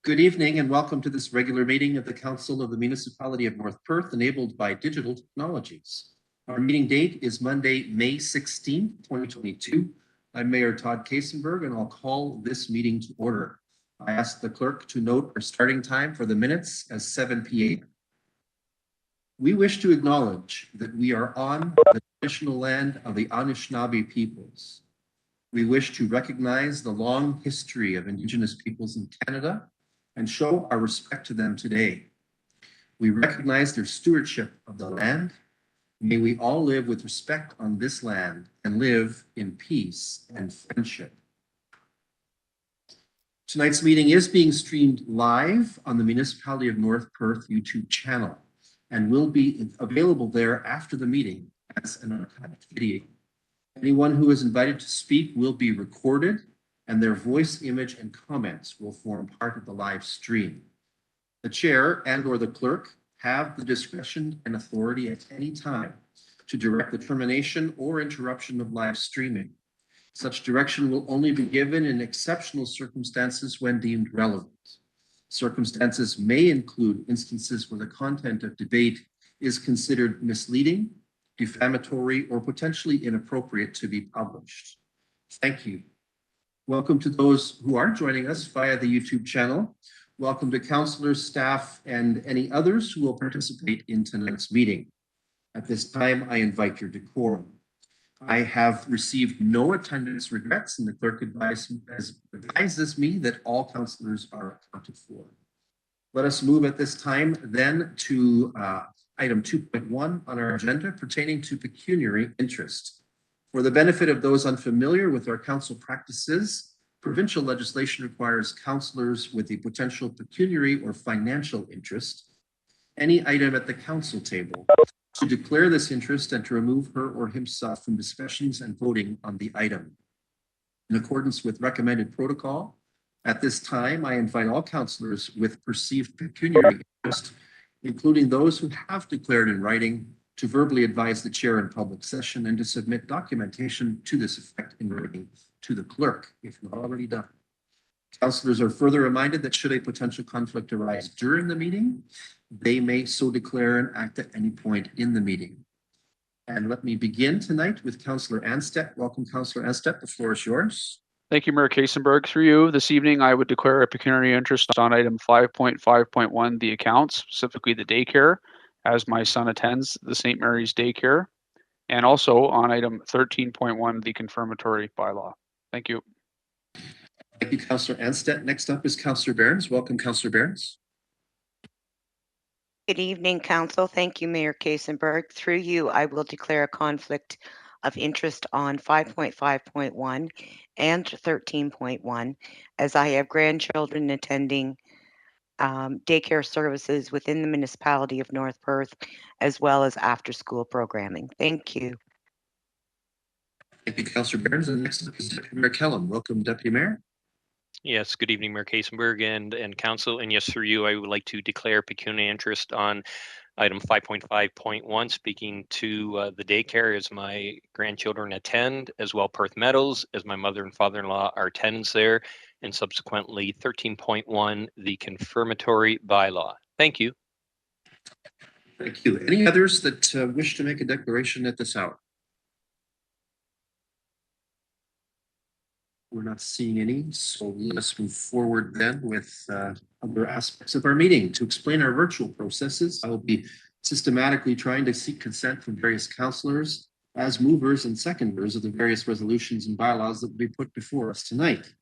Good evening and welcome to this regular meeting of the Council of the Municipality of North Perth, enabled by digital technologies. Our meeting date is Monday, May 16th, 2022. I'm Mayor Todd Kasenberg and I'll call this meeting to order. I ask the clerk to note our starting time for the minutes as 7 p.m. We wish to acknowledge that we are on the traditional land of the Anishinaabe peoples. We wish to recognize the long history of Indigenous peoples in Canada and show our respect to them today. We recognize their stewardship of the land. May we all live with respect on this land and live in peace and friendship. Tonight's meeting is being streamed live on the Municipality of North Perth YouTube channel and will be available there after the meeting as an archived video. Anyone who is invited to speak will be recorded and their voice, image, and comments will form part of the live stream. The chair and/or the clerk have the discretion and authority at any time to direct the termination or interruption of live streaming. Such direction will only be given in exceptional circumstances when deemed relevant. Circumstances may include instances where the content of debate is considered misleading, defamatory, or potentially inappropriate to be published. Thank you. Welcome to those who are joining us via the YouTube channel. Welcome to councillors, staff, and any others who will participate in tonight's meeting. At this time, I invite your decorum. I have received no attendance regrets, and the clerk advises me that all councillors are accounted for. Let us move at this time then to item 2.1 on our agenda pertaining to pecuniary interest. For the benefit of those unfamiliar with our council practices, provincial legislation requires councillors with a potential pecuniary or financial interest, any item at the council table, to declare this interest and to remove her or himself from discussions and voting on the item. In accordance with recommended protocol, at this time, I invite all councillors with perceived pecuniary interest, including those who have declared in writing, to verbally advise the chair in public session and to submit documentation to this effect in writing to the clerk, if not already done. Councillors are further reminded that should a potential conflict arise during the meeting, they may so declare and act at any point in the meeting. And let me begin tonight with Councillor Anstett. Welcome, Councillor Anstett. The floor is yours. Thank you, Mayor Kasenberg. Through you, this evening, I would declare a pecuniary interest on item 5.5.1, the accounts, specifically the daycare, as my son attends the St. Mary's daycare, and also on item 13.1, the confirmatory bylaw. Thank you. Thank you, Councillor Anstett. Next up is Councillor Behrens. Welcome, Councillor Behrens. Good evening, Council. Thank you, Mayor Kasenberg. Through you, I will declare a conflict of interest on 5.5.1 and 13.1, as I have grandchildren attending daycare services within the municipality of North Perth, as well as after-school programming. Thank you. Thank you, Councillor Behrens. And next up is Deputy Mayor Kellum. Welcome, Deputy Mayor. Yes, good evening, Mayor Kasenberg and Council. And yes, through you, I would like to declare pecuniary interest on item 5.5.1, speaking to the daycare as my grandchildren attend, as well Perth Meadows, as my mother and father-in-law are tenants there, and subsequently 13.1, the confirmatory bylaw. Thank you. Thank you. Any others that wish to make a declaration at this hour? We're not seeing any, so let's move forward then with other aspects of our meeting. To explain our virtual processes, I will be systematically trying to seek consent from various councillors as movers and seconders of the various resolutions and bylaws that will be put before us tonight.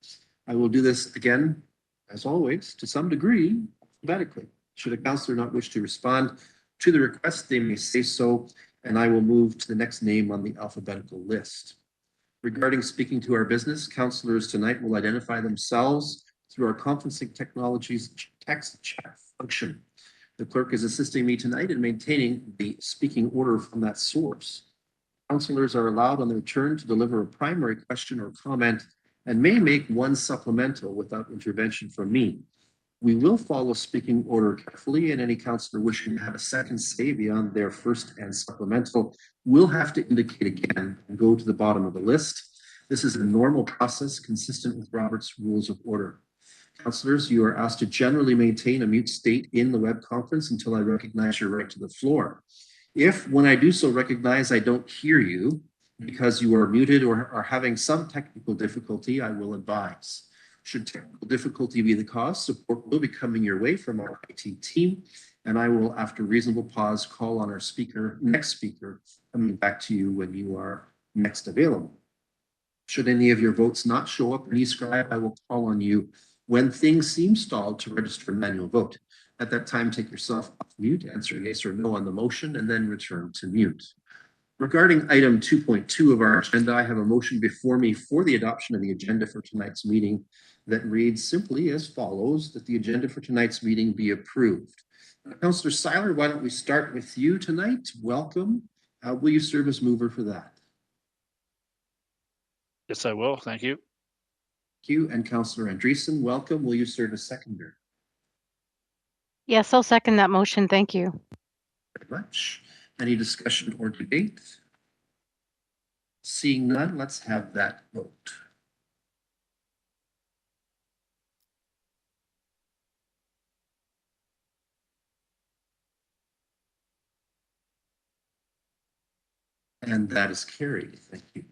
I will do this again, as always, to some degree, alphabetically. Should a councillor not wish to respond to the request, they may say so, and I will move to the next name on the alphabetical list. Regarding speaking to our business, councillors tonight will identify themselves through our conferencing technologies text chat function. The clerk is assisting me tonight in maintaining the speaking order from that source. Councillors are allowed on their turn to deliver a primary question or comment and may make one supplemental without intervention from me. We will follow speaking order carefully, and any councillor wishing to have a second say beyond their first and supplemental will have to indicate again and go to the bottom of the list. This is a normal process consistent with Robert's Rules of Order. Councillors, you are asked to generally maintain a mute state in the web conference until I recognize your right to the floor. If, when I do so, recognize I don't hear you because you are muted or are having some technical difficulty, I will advise. Should technical difficulty be the cause, support will be coming your way from our IT team, and I will, after reasonable pause, call on our next speaker, coming back to you when you are next available. Should any of your votes not show up in eScribe, I will call on you when things seem stalled to register a manual vote. At that time, take yourself off mute, answer yes or no on the motion, and then return to mute. Regarding item 2.2 of our agenda, I have a motion before me for the adoption of the agenda for tonight's meeting that reads simply as follows, that the agenda for tonight's meeting be approved. Councillor Seiler, why don't we start with you tonight? Welcome. Will you serve as mover for that? Yes, I will. Thank you. Thank you. And Councillor Andreessen, welcome. Will you serve as seconder? Yes, I'll second that motion. Thank you. Very much. Any discussion or debate? Seeing none, let's have that vote. And that is carried. Thank you.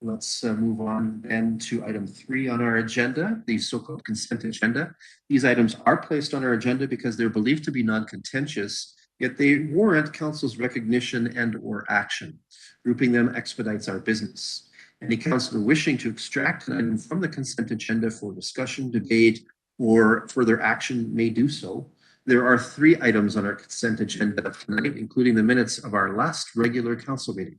Let's move on then to item 3 on our agenda, the so-called consent agenda. These items are placed on our agenda because they're believed to be non-contentious, yet they warrant council's recognition and or action. Grouping them expedites our business. Any councillor wishing to extract an item from the consent agenda for discussion, debate, or further action may do so. There are 3 items on our consent agenda tonight, including the minutes of our last regular council meeting.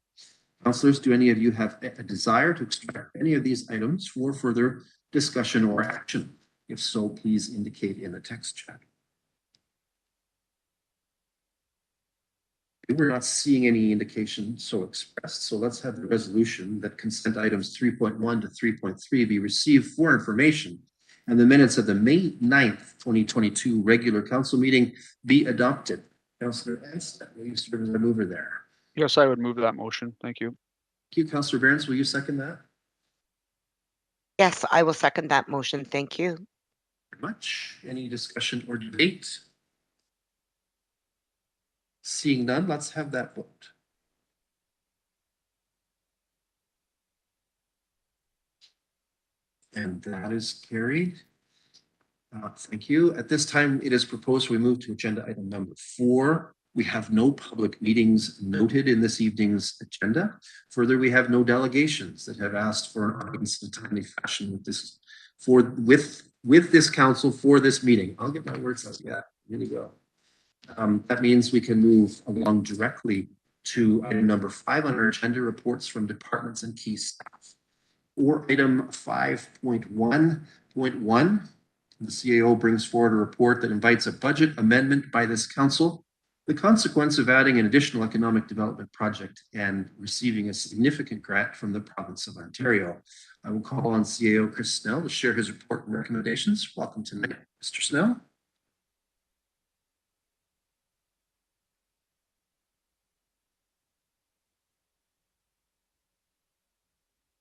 Councillors, do any of you have a desire to extract any of these items for further discussion or action? If so, please indicate in the text chat. We're not seeing any indication so expressed, so let's have the resolution that consent items 3.1 to 3.3 be received for information and the minutes of the May 9th, 2022 regular council meeting be adopted. Councillor Anstett, will you serve as a mover there? Yes, I would move that motion. Thank you. Thank you. Councillor Behrens, will you second that? Yes, I will second that motion. Thank you. Very much. Any discussion or debate? Seeing none, let's have that vote. And that is carried. Thank you. At this time, it is proposed we move to agenda item number 4. We have no public meetings noted in this evening's agenda. Further, we have no delegations that have asked for an audience in a timely fashion with this council for this meeting. I'll get my words out. Yeah, here we go. That means we can move along directly to item number 5 on our agenda, reports from departments and key staff. Or item 5.1.1, the CAO brings forward a report that invites a budget amendment by this council. The consequence of adding an additional economic development project and receiving a significant grant from the province of Ontario. I will call on CAO Chris Snell to share his report and recommendations. Welcome tonight, Mr. Snell.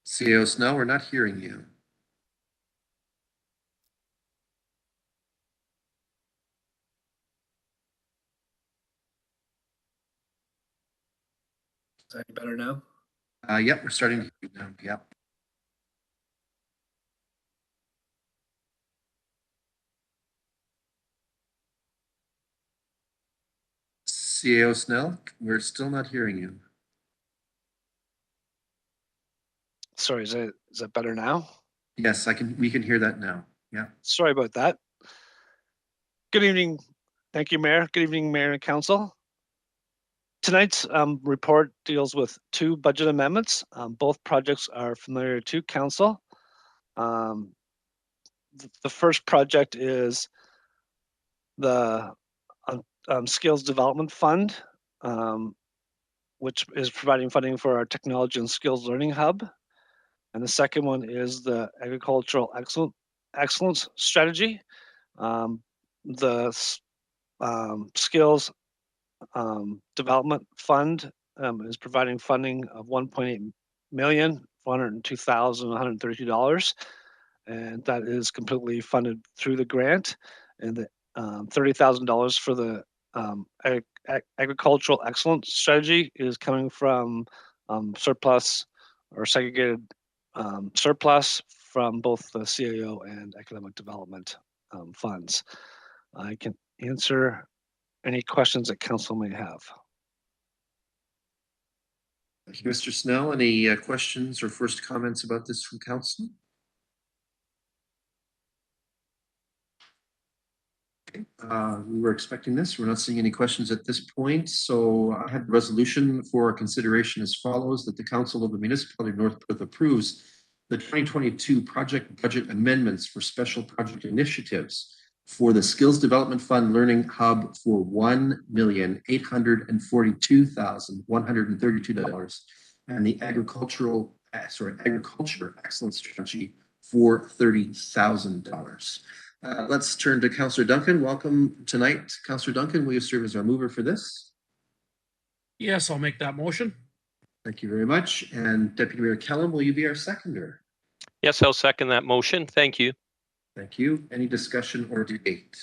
CAO Snell, we're not hearing you. Is that any better now? Yep, we're starting to hear you now. Yep. CAO Snell, we're still not hearing you. Sorry, is that better now? Yes, we can hear that now. Yeah. Sorry about that. Good evening. Thank you, Mayor. Good evening, Mayor and Council. Tonight's report deals with 2 budget amendments. Both projects are familiar to Council. The first project is the Skills Development Fund, which is providing funding for our Technology and Skills Learning Hub. And the second one is the Agricultural Excellence Strategy. The Skills Development Fund is providing funding of $1.8 million, $402,132. and that is completely funded through the grant. And the $30,000 for the agricultural excellence strategy is coming from surplus or segregated surplus from both the CAO and economic development funds. I can answer any questions that council may have. Thank you, Mr. Snell. Any questions or first comments about this from council? Okay. We were expecting this. We're not seeing any questions at this point. So I have the resolution for consideration as follows: that the Council of the Municipality of North Perth approves the 2022 project budget amendments for special project initiatives for the Skills Development Fund Learning Hub for $1,842,132 and the Agriculture Excellence Strategy for $30,000. Let's turn to Councillor Duncan. Welcome tonight. Councillor Duncan, will you serve as our mover for this? Yes, I'll make that motion. Thank you very much. And Deputy Mayor Kellum, will you be our seconder? Yes, I'll second that motion. Thank you. Thank you. Any discussion or debate?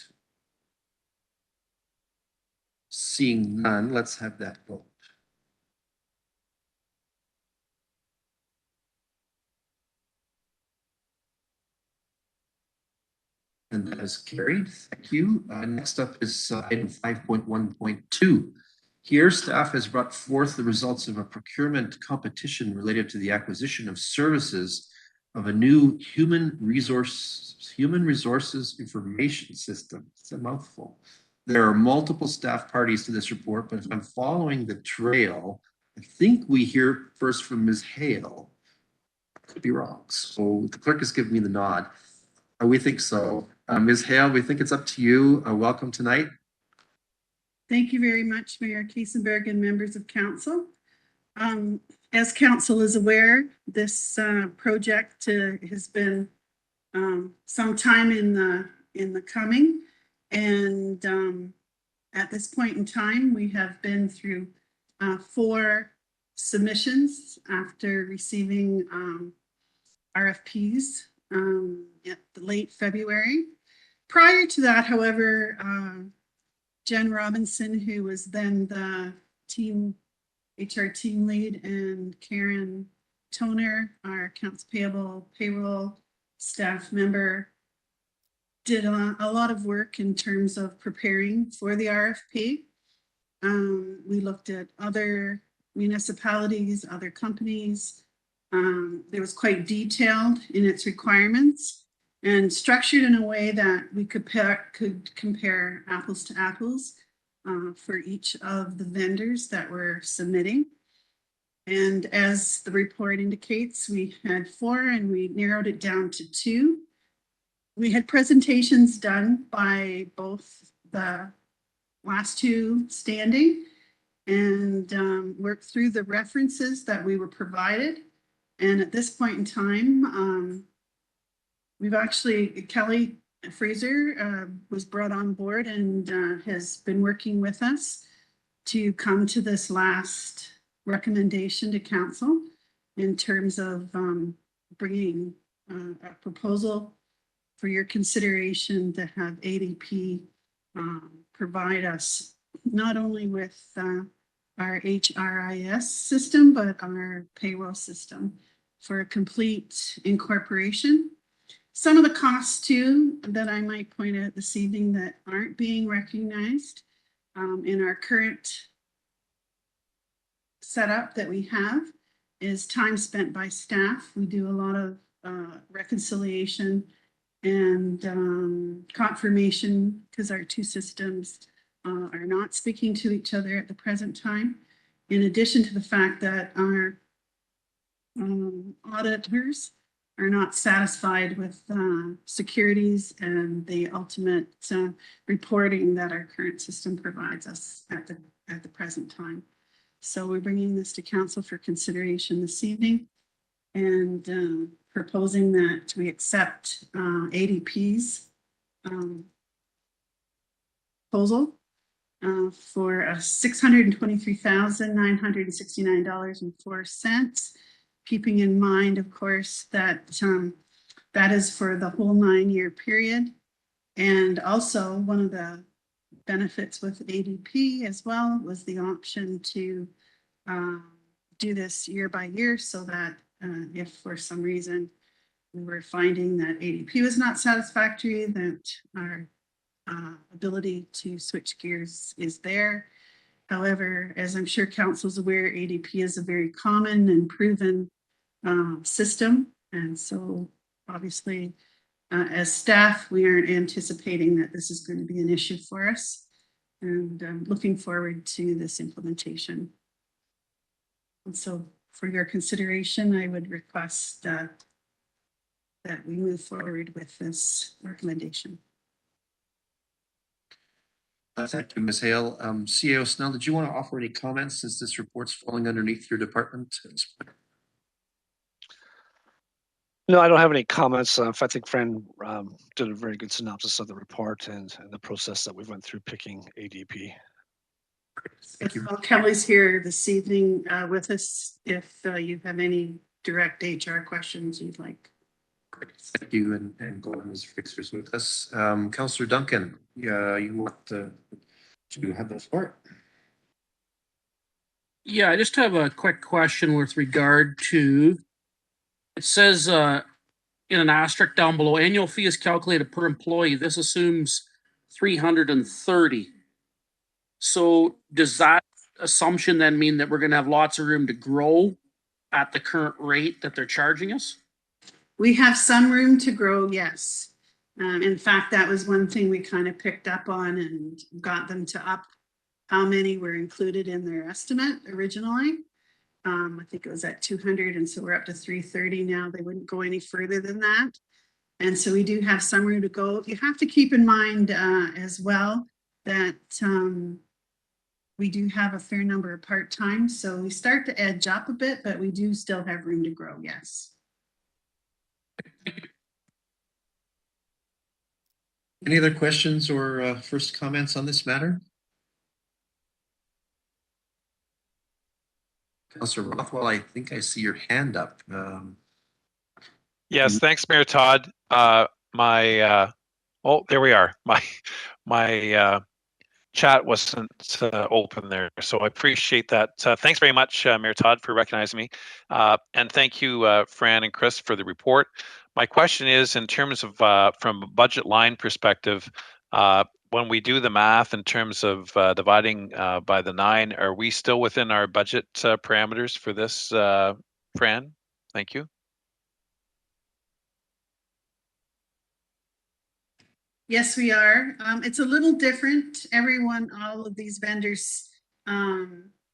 Seeing none, let's have that vote. And that is carried. Thank you. Next up is item 5.1.2. Here, staff has brought forth the results of a procurement competition related to the acquisition of services of a new human resources information system. It's a mouthful. There are multiple staff parties to this report, but if I'm following the trail, I think we hear first from Ms. Hale. Could be wrong. So the clerk has given me the nod. We think so. Ms. Hale, we think it's up to you. Welcome tonight. Thank you very much, Mayor Kiesenberg and members of council. As council is aware, this project has been some time in the coming, and at this point in time, we have been through 4 submissions after receiving RFPs at the late February. Prior to that, however, Jen Robinson, who was then the HR team lead, and Karen Toner, our accounts payable payroll staff member, did a lot of work in terms of preparing for the RFP. We looked at other municipalities, other companies. It was quite detailed in its requirements and structured in a way that we could compare apples to apples for each of the vendors that were submitting. And as the report indicates, we had 4 and we narrowed it down to 2. We had presentations done by both the last 2 standing and worked through the references that we were provided. And at this point in time, we've actually, Kelly Fraser was brought on board and has been working with us to come to this last recommendation to council in terms of bringing a proposal for your consideration to have ADP provide us not only with our HRIS system, but our payroll system for a complete incorporation. Some of the costs too that I might point out this evening that aren't being recognized in our current setup that we have is time spent by staff. We do a lot of reconciliation and confirmation because our 2 systems are not speaking to each other at the present time. In addition to the fact that our auditors are not satisfied with securities and the ultimate reporting that our current system provides us at the present time. So we're bringing this to council for consideration this evening and proposing that we accept ADP's proposal for $623,969.04. Keeping in mind, of course, that that is for the whole 9-year period. And also one of the benefits with ADP as well was the option to do this year by year, so that if for some reason we were finding that ADP was not satisfactory, that our ability to switch gears is there. However, as I'm sure council is aware, ADP is a very common and proven system. And so obviously, as staff, we aren't anticipating that this is going to be an issue for us. And I'm looking forward to this implementation. And so for your consideration, I would request that we move forward with this recommendation. Thank you, Ms. Hale. CAO Snell, did you want to offer any comments since this report's falling underneath your department? No, I don't have any comments. I think Fran did a very good synopsis of the report and the process that we went through picking ADP. Thank you. Well, Kelly's here this evening with us if you have any direct HR questions you'd like. Thank you, and Gordon is fixers with us. Councillor Duncan, you want to have the floor? Yeah, I just have a quick question with regard to, it says in an asterisk down below, annual fee is calculated per employee. This assumes 330. So does that assumption then mean that we're going to have lots of room to grow at the current rate that they're charging us? We have some room to grow, yes. In fact, that was one thing we kind of picked up on and got them to up how many were included in their estimate originally. I think it was at 200, and so we're up to 330 now. They wouldn't go any further than that. And so we do have some room to go. You have to keep in mind as well that we do have a fair number of part-time. So we start to edge up a bit, but we do still have room to grow, yes. Any other questions or first comments on this matter? Councillor Rothwell, I think I see your hand up. Yes, thanks, Mayor Todd. Oh, there we are. My chat wasn't open there, so I appreciate that. Thanks very much, Mayor Todd, for recognizing me, and thank you, Fran and Chris, for the report. My question is, in terms of from a budget line perspective, when we do the math in terms of dividing by the 9, are we still within our budget parameters for this, Fran? Thank you. Yes, we are. It's a little different. All of these vendors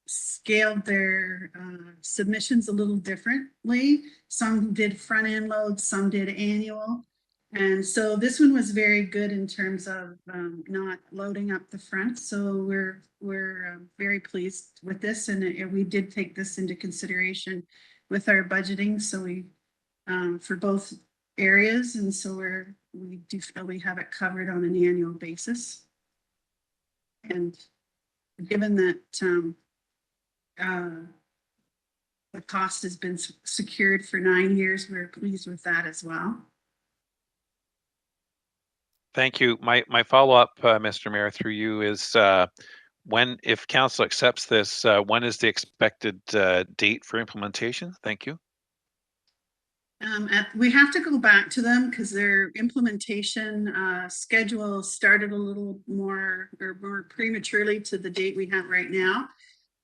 scaled their submissions a little differently. Some did front end loads, some did annual. And so this one was very good in terms of not loading up the front. So we're very pleased with this, and we did take this into consideration with our budgeting. So we for both areas, and so we do feel we have it covered on an annual basis. And given that the cost has been secured for 9 years, we're pleased with that as well. Thank you. My follow-up, Mr. Mayor, through you is if council accepts this, when is the expected date for implementation? Thank you. We have to go back to them because their implementation schedule started a little more prematurely to the date we have right now.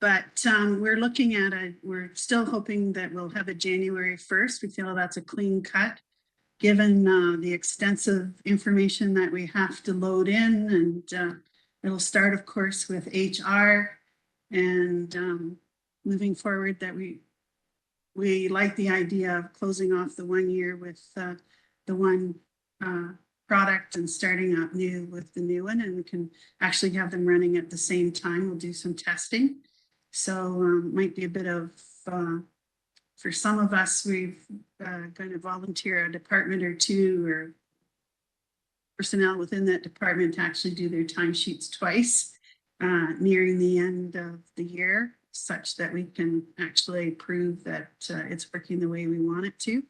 But we're looking at we're still hoping that we'll have a January 1st. We feel that's a clean cut, given the extensive information that we have to load in. And it'll start, of course, with HR and moving forward that we like the idea of closing off the 1 year with the one product and starting out new with the new one, and we can actually have them running at the same time. We'll do some testing. So might be a bit of, for some of us, we've going to volunteer a department or two or personnel within that department to actually do their timesheets twice nearing the end of the year, such that we can actually prove that it's working the way we want it to.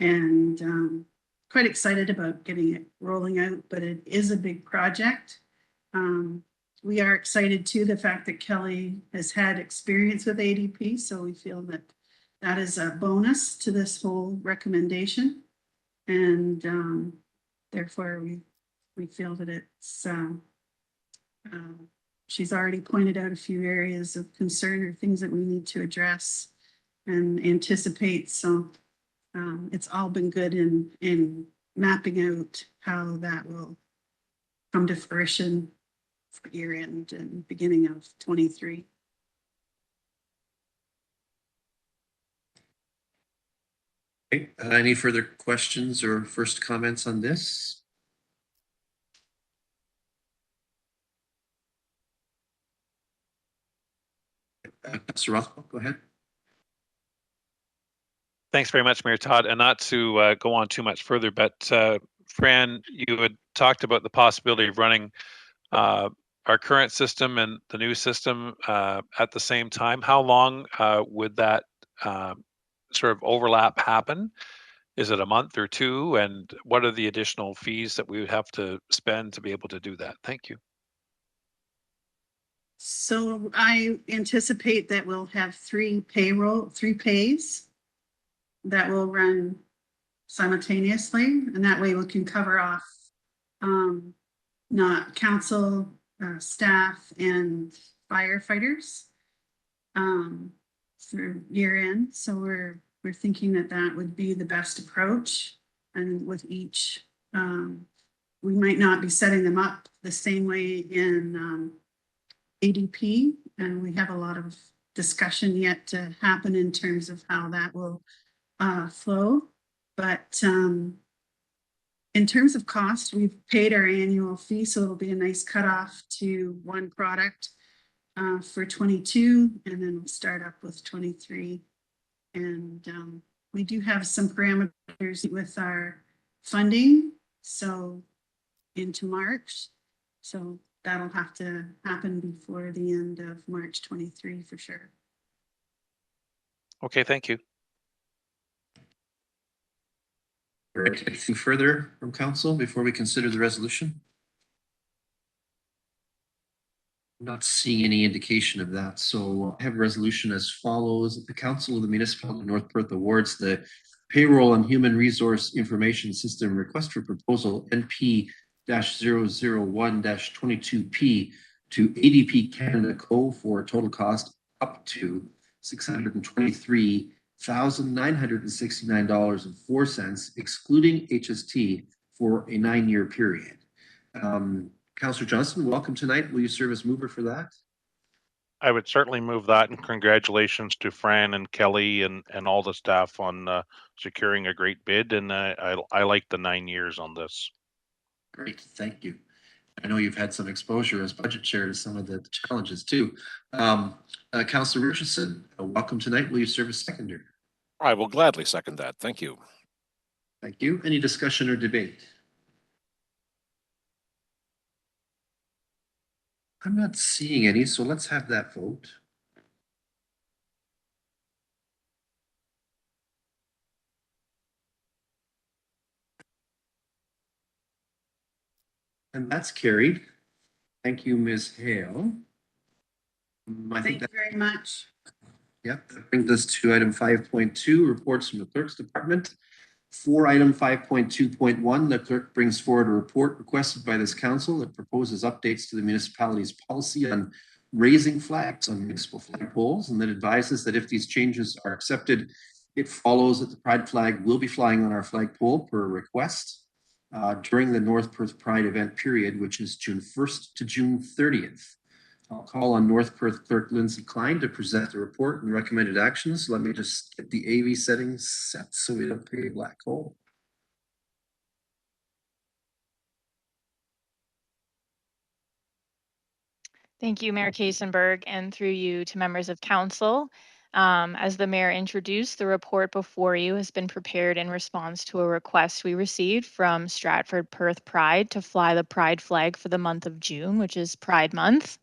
And quite excited about getting it rolling out, but it is a big project. We are excited too, the fact that Kelly has had experience with ADP, so we feel that that is a bonus to this whole recommendation. And therefore we feel that it's, she's already pointed out a few areas of concern or things that we need to address and anticipate. So it's all been good in mapping out how that will come to fruition for year end and beginning of 23. Okay, any further questions or first comments on this? Councillor Rothwell, go ahead. Thanks very much, Mayor Todd. And not to go on too much further, but Fran, you had talked about the possibility of running our current system and the new system at the same time. How long would that sort of overlap happen? Is it a month or two? And what are the additional fees that we would have to spend to be able to do that? Thank you. So I anticipate that we'll have three pays that will run simultaneously, and that way we can cover off not council, staff, and firefighters through year end. So we're thinking that that would be the best approach, and with each, we might not be setting them up the same way in ADP, and we have a lot of discussion yet to happen in terms of how that will flow. But in terms of cost, we've paid our annual fee, so it'll be a nice cutoff to one product for 22, and then we'll start up with 23. And we do have some parameters with our funding, so into March. So that'll have to happen before the end of March 23 for sure. Okay, thank you. All right, anything further from council before we consider the resolution? I'm not seeing any indication of that. So I have a resolution as follows. The Council of the Municipality of North Perth awards the Payroll and Human Resource Information System Request for Proposal NP-001-22P to ADP Canada Co. for a total cost up to $623,969.04, excluding HST, for a 9-year period. Councillor Johnson, welcome tonight. Will you serve as mover for that? I would certainly move that, and congratulations to Fran and Kelly and all the staff on securing a great bid. And I like the 9 years on this. Great, thank you. I know you've had some exposure as budget chair to some of the challenges too. Councillor Richardson, welcome tonight. Will you serve as seconder? I will gladly second that. Thank you. Thank you. Any discussion or debate? I'm not seeing any, so let's have that vote. And that's carried. Thank you, Ms. Hale. Thank you very much. Yep, that brings us to item 5.2, reports from the clerk's department. For item 5.2.1, the clerk brings forward a report requested by this council that proposes updates to the municipality's policy on raising flags on municipal flagpoles, and that advises that if these changes are accepted, it follows that the pride flag will be flying on our flagpole per request during the North Perth Pride event period, which is June 1st to June 30th. I'll call on North Perth Clerk Lindsay Klein to present the report and recommended actions. Let me just get the AV settings set so we don't create a black hole. Thank you, Mayor Kaysenberg, and through you to members of council. As the mayor introduced, the report before you has been prepared in response to a request we received from Stratford Perth Pride to fly the pride flag for the month of June, which is Pride Month.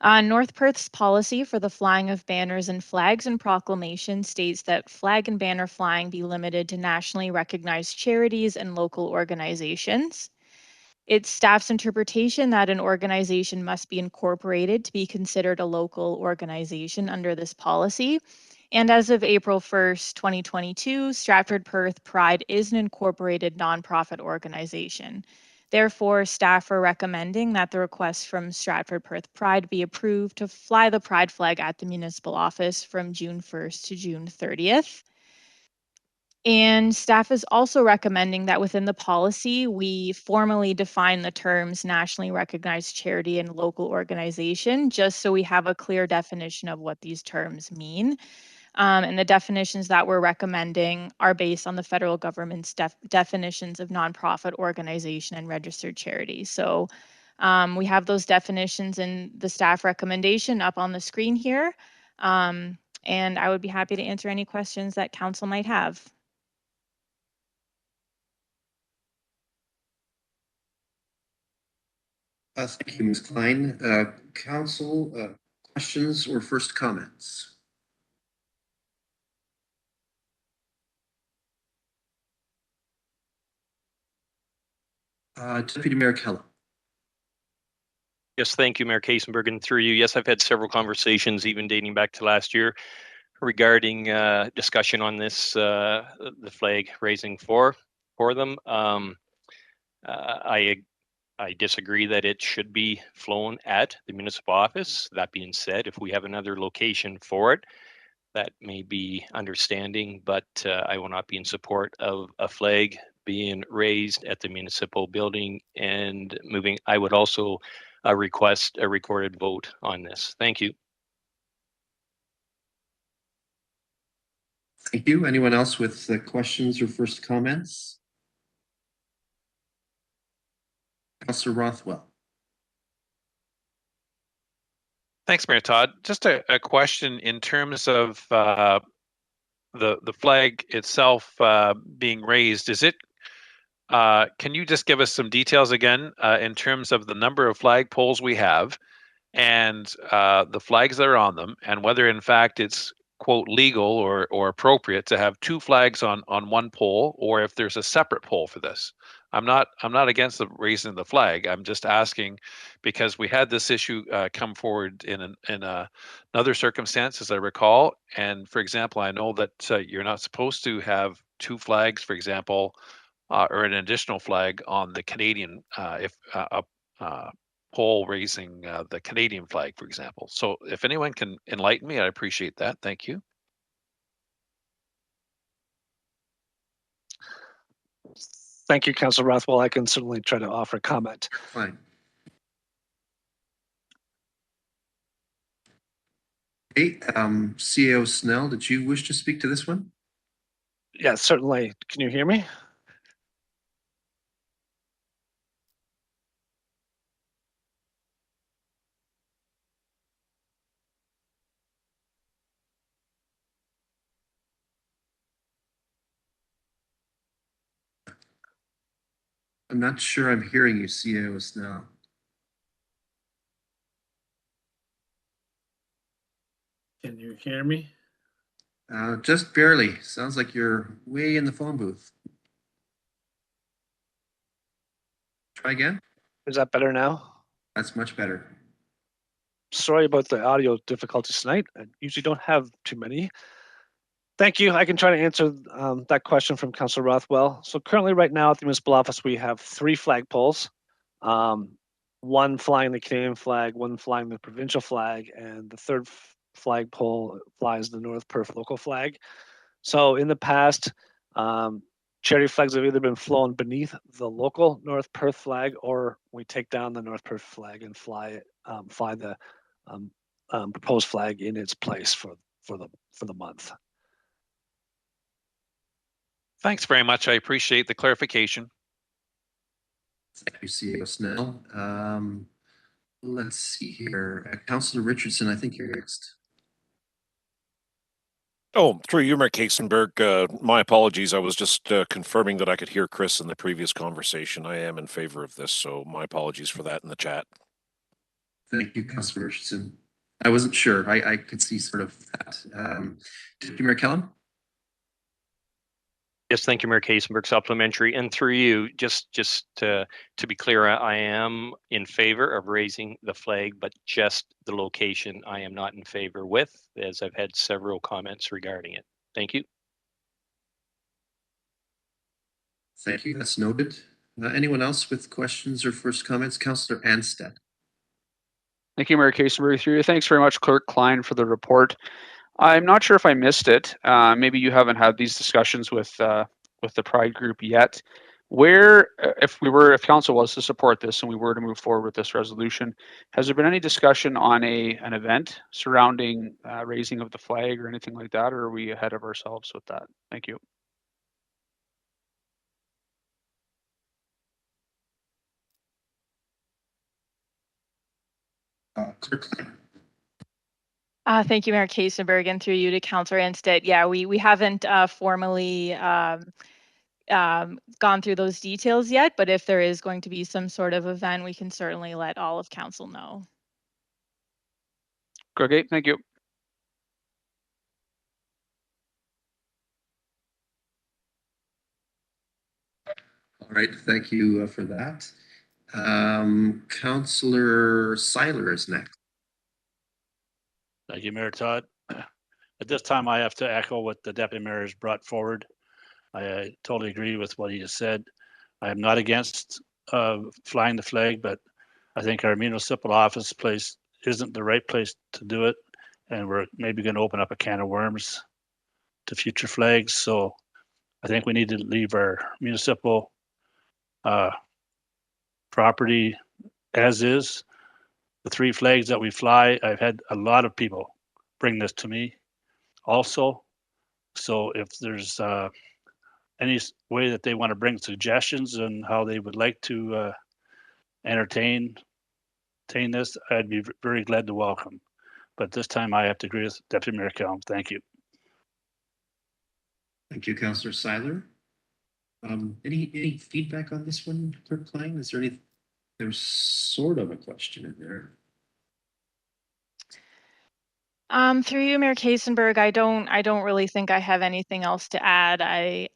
North Perth's policy for the flying of banners and flags and proclamations states that flag and banner flying be limited to nationally recognized charities and local organizations. It's staff's interpretation that an organization must be incorporated to be considered a local organization under this policy. And as of April 1st, 2022, Stratford Perth Pride is an incorporated nonprofit organization. Therefore, staff are recommending that the request from Stratford Perth Pride be approved to fly the Pride flag at the municipal office from June 1st to June 30th. And staff is also recommending that within the policy, we formally define the terms nationally recognized charity and local organization, just so we have a clear definition of what these terms mean. And the definitions that we're recommending are based on the federal government's definitions of nonprofit organization and registered charity. So we have those definitions in the staff recommendation up on the screen here. And I would be happy to answer any questions that council might have. Thank you, Ms. Klein. Council, questions or first comments? Deputy Mayor Kelly. Yes, thank you, Mayor Kaysenberg, and through you. Yes, I've had several conversations, even dating back to last year, regarding discussion on this, the flag raising for them. I disagree that it should be flown at the municipal office. That being said, if we have another location for it, that may be understanding, but I will not be in support of a flag being raised at the municipal building and moving. I would also request a recorded vote on this. Thank you. Thank you. Anyone else with questions or first comments? Councillor Rothwell. Thanks, Mayor Todd. Just a question in terms of the flag itself being raised. Is it? Can you just give us some details again in terms of the number of flagpoles we have and the flags that are on them, and whether in fact it's quote legal or appropriate to have two flags on one pole, or if there's a separate pole for this? I'm not against the raising the flag. I'm just asking because we had this issue come forward in another circumstance, as I recall. And for example, I know that you're not supposed to have two flags, for example, or an additional flag on the Canadian if a pole raising the Canadian flag, for example. So if anyone can enlighten me, I appreciate that. Thank you. Thank you, Councillor Rothwell. I can certainly try to offer comment. Fine. Okay, CEO Snell, did you wish to speak to this one? Yeah, certainly. Can you hear me? I'm not sure I'm hearing you, CEO Snell. Can you hear me? Just barely. Sounds like you're way in the phone booth. Try again. Is that better now? That's much better. Sorry about the audio difficulties tonight. I usually don't have too many. Thank you. I can try to answer that question from Councillor Rothwell. So currently right now at the municipal office, we have 3 flagpoles, one flying the Canadian flag, one flying the provincial flag, and the third flagpole flies the North Perth local flag. So in the past, charity flags have either been flown beneath the local North Perth flag, or we take down the North Perth flag and fly the proposed flag in its place for the month. Thanks very much. I appreciate the clarification. Thank you, CEO Snell. Let's see here. Councillor Richardson, I think you're next. Oh, through you, Mayor Kaysenberg. My apologies. I was just confirming that I could hear Chris in the previous conversation. I am in favor of this, so my apologies for that in the chat. Thank you, Councillor Richardson. I wasn't sure. I could see sort of that. Deputy Mayor Kellum? Yes, thank you, Mayor Kasenberg. Supplementary, and through you, just to be clear, I am in favor of raising the flag, but just the location I am not in favor with, as I've had several comments regarding it. Thank you. Thank you. That's noted. Anyone else with questions or first comments? Councillor Anstead. Thank you, Mayor Kasenberg. Through you. Thanks very much, Clerk Klein, for the report. I'm not sure if I missed it. Maybe you haven't had these discussions with the Pride group yet. Where, if council was to support this and we were to move forward with this resolution, has there been any discussion on an event surrounding raising of the flag or anything like that, or are we ahead of ourselves with that? Thank you. Clerk Klein. Thank you, Mayor Kasenberg, and through you to Councillor Anstead. Yeah, we haven't formally gone through those details yet, but if there is going to be some sort of event, we can certainly let all of council know. Okay, thank you. All right, thank you for that. Councillor Seiler is next. Thank you, Mayor Todd. At this time, I have to echo what the Deputy Mayor has brought forward. I totally agree with what he just said. I am not against flying the flag, but I think our municipal office place isn't the right place to do it. And we're maybe going to open up a can of worms to future flags. So I think we need to leave our municipal property as is. The 3 flags that we fly, I've had a lot of people bring this to me also. So if there's any way that they want to bring suggestions on how they would like to entertain this, I'd be very glad to welcome. But this time I have to agree with Deputy Mayor Kellum. Thank you. Thank you, Councillor Seiler. Any feedback on this one, Clerk Klein? Is there any? There's sort of a question in there. Through you, Mayor Kasenberg, I don't really think I have anything else to add.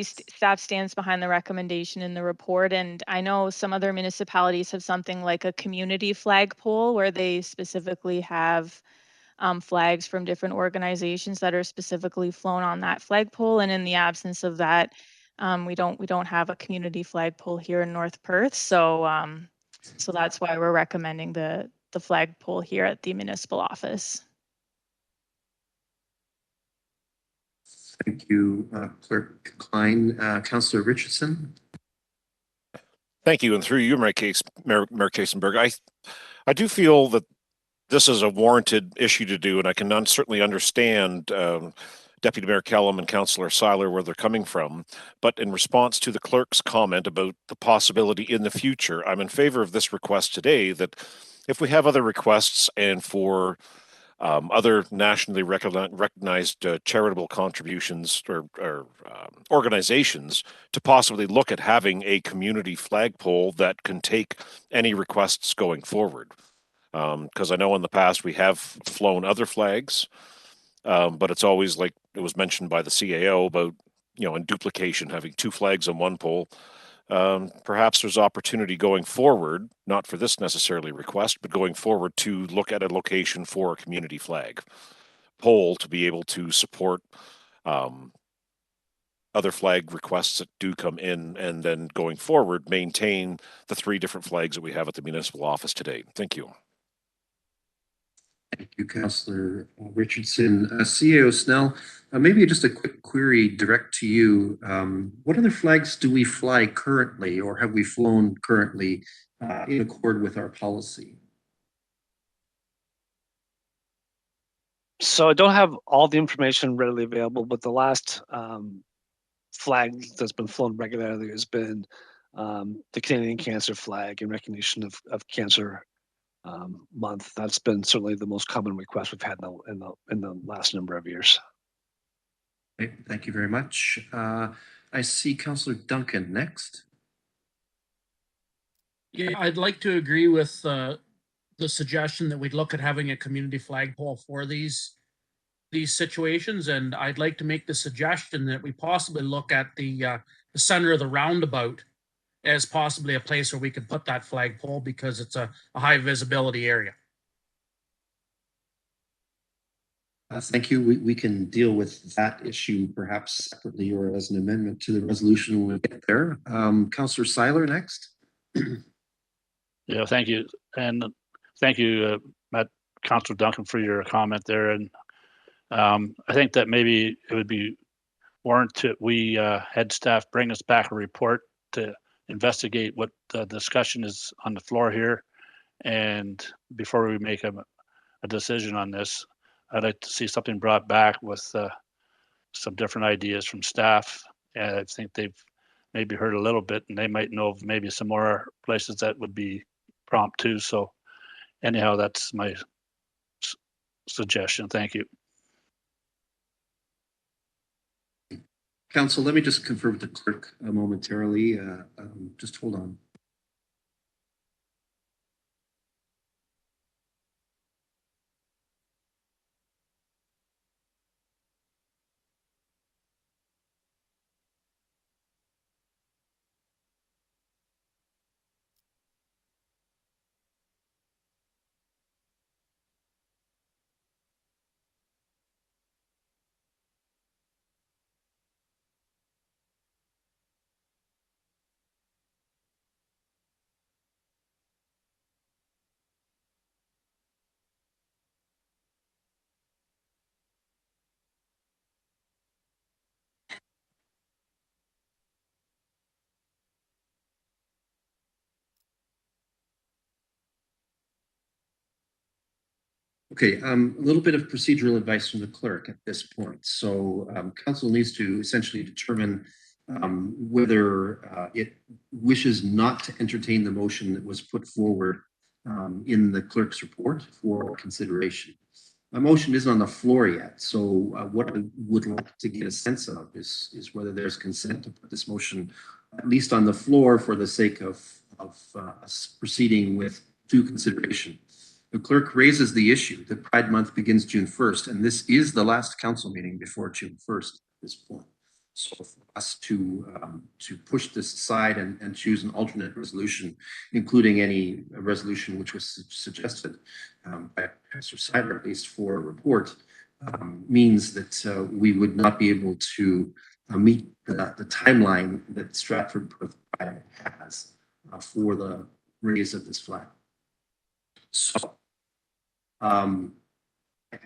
Staff stands behind the recommendation in the report, and I know some other municipalities have something like a community flagpole where they specifically have flags from different organizations that are specifically flown on that flagpole. And in the absence of that, we don't have a community flagpole here in North Perth. So so that's why we're recommending the flagpole here at the municipal office. Thank you, Clerk Klein. Councillor Richardson. Thank you, and through you, Mayor Kasenberg, I do feel that this is a warranted issue to do, and I can certainly understand Deputy Mayor Kellum and Councillor Seiler where they're coming from. But in response to the clerk's comment about the possibility in the future, I'm in favor of this request today that if we have other requests and for other nationally recognized charitable contributions or organizations to possibly look at having a community flagpole that can take any requests going forward. Because I know in the past we have flown other flags, but it's always like it was mentioned by the CAO about, in duplication, having 2 flags on one pole. Perhaps there's opportunity going forward, not for this necessarily request, but going forward to look at a location for a community flag pole to be able to support other flag requests that do come in, and then going forward, maintain the 3 different flags that we have at the municipal office today. Thank you. Thank you, Councillor Richardson. CAO Snell, maybe just a quick query direct to you. What other flags do we fly currently, or have we flown currently in accord with our policy? So I don't have all the information readily available, but the last flag that's been flown regularly has been the Canadian Cancer flag in recognition of Cancer Month. That's been certainly the most common request we've had in the last number of years. Okay, thank you very much. I see Councillor Duncan next. Yeah, I'd like to agree with the suggestion that we'd look at having a community flagpole for these situations, and I'd like to make the suggestion that we possibly look at the center of the roundabout as possibly a place where we could put that flagpole because it's a high visibility area. Thank you. We can deal with that issue perhaps separately or as an amendment to the resolution when we get there. Councillor Seiler next. Yeah, thank you. And thank you, Matt, Councillor Duncan, for your comment there. And I think that maybe it would be warranted we had staff bring us back a report to investigate what the discussion is on the floor here. And before we make a decision on this, I'd like to see something brought back with some different ideas from staff. And I think they've maybe heard a little bit, and they might know of maybe some more places that would be prompt too. So anyhow, that's my suggestion. Thank you. Council, let me just confer with the clerk momentarily. Just hold on. Okay, a little bit of procedural advice from the clerk at this point. So council needs to essentially determine whether it wishes not to entertain the motion that was put forward in the clerk's report for consideration. A motion isn't on the floor yet, so what I would like to get a sense of is whether there's consent to put this motion at least on the floor for the sake of us proceeding with due consideration. The clerk raises the issue that Pride Month begins June 1st, and this is the last council meeting before June 1st at this point. So for us to push this aside and choose an alternate resolution, including any resolution which was suggested by Councillor Seiler, at least for a report, means that we would not be able to meet the timeline that Stratford Perth Pride has for the raise of this flag. So I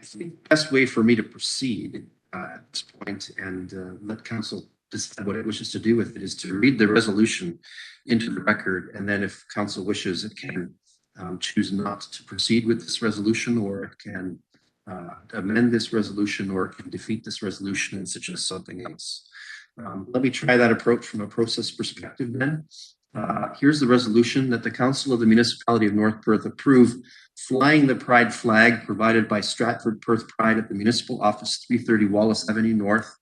think the best way for me to proceed at this point and let council decide what it wishes to do with it is to read the resolution into the record, and then if council wishes, it can choose not to proceed with this resolution, or it can amend this resolution, or it can defeat this resolution and suggest something else. Let me try that approach from a process perspective then. Here's the resolution that the Council of the Municipality of North Perth approve flying the Pride flag provided by Stratford Perth Pride at the Municipal Office 330 Wallace Avenue North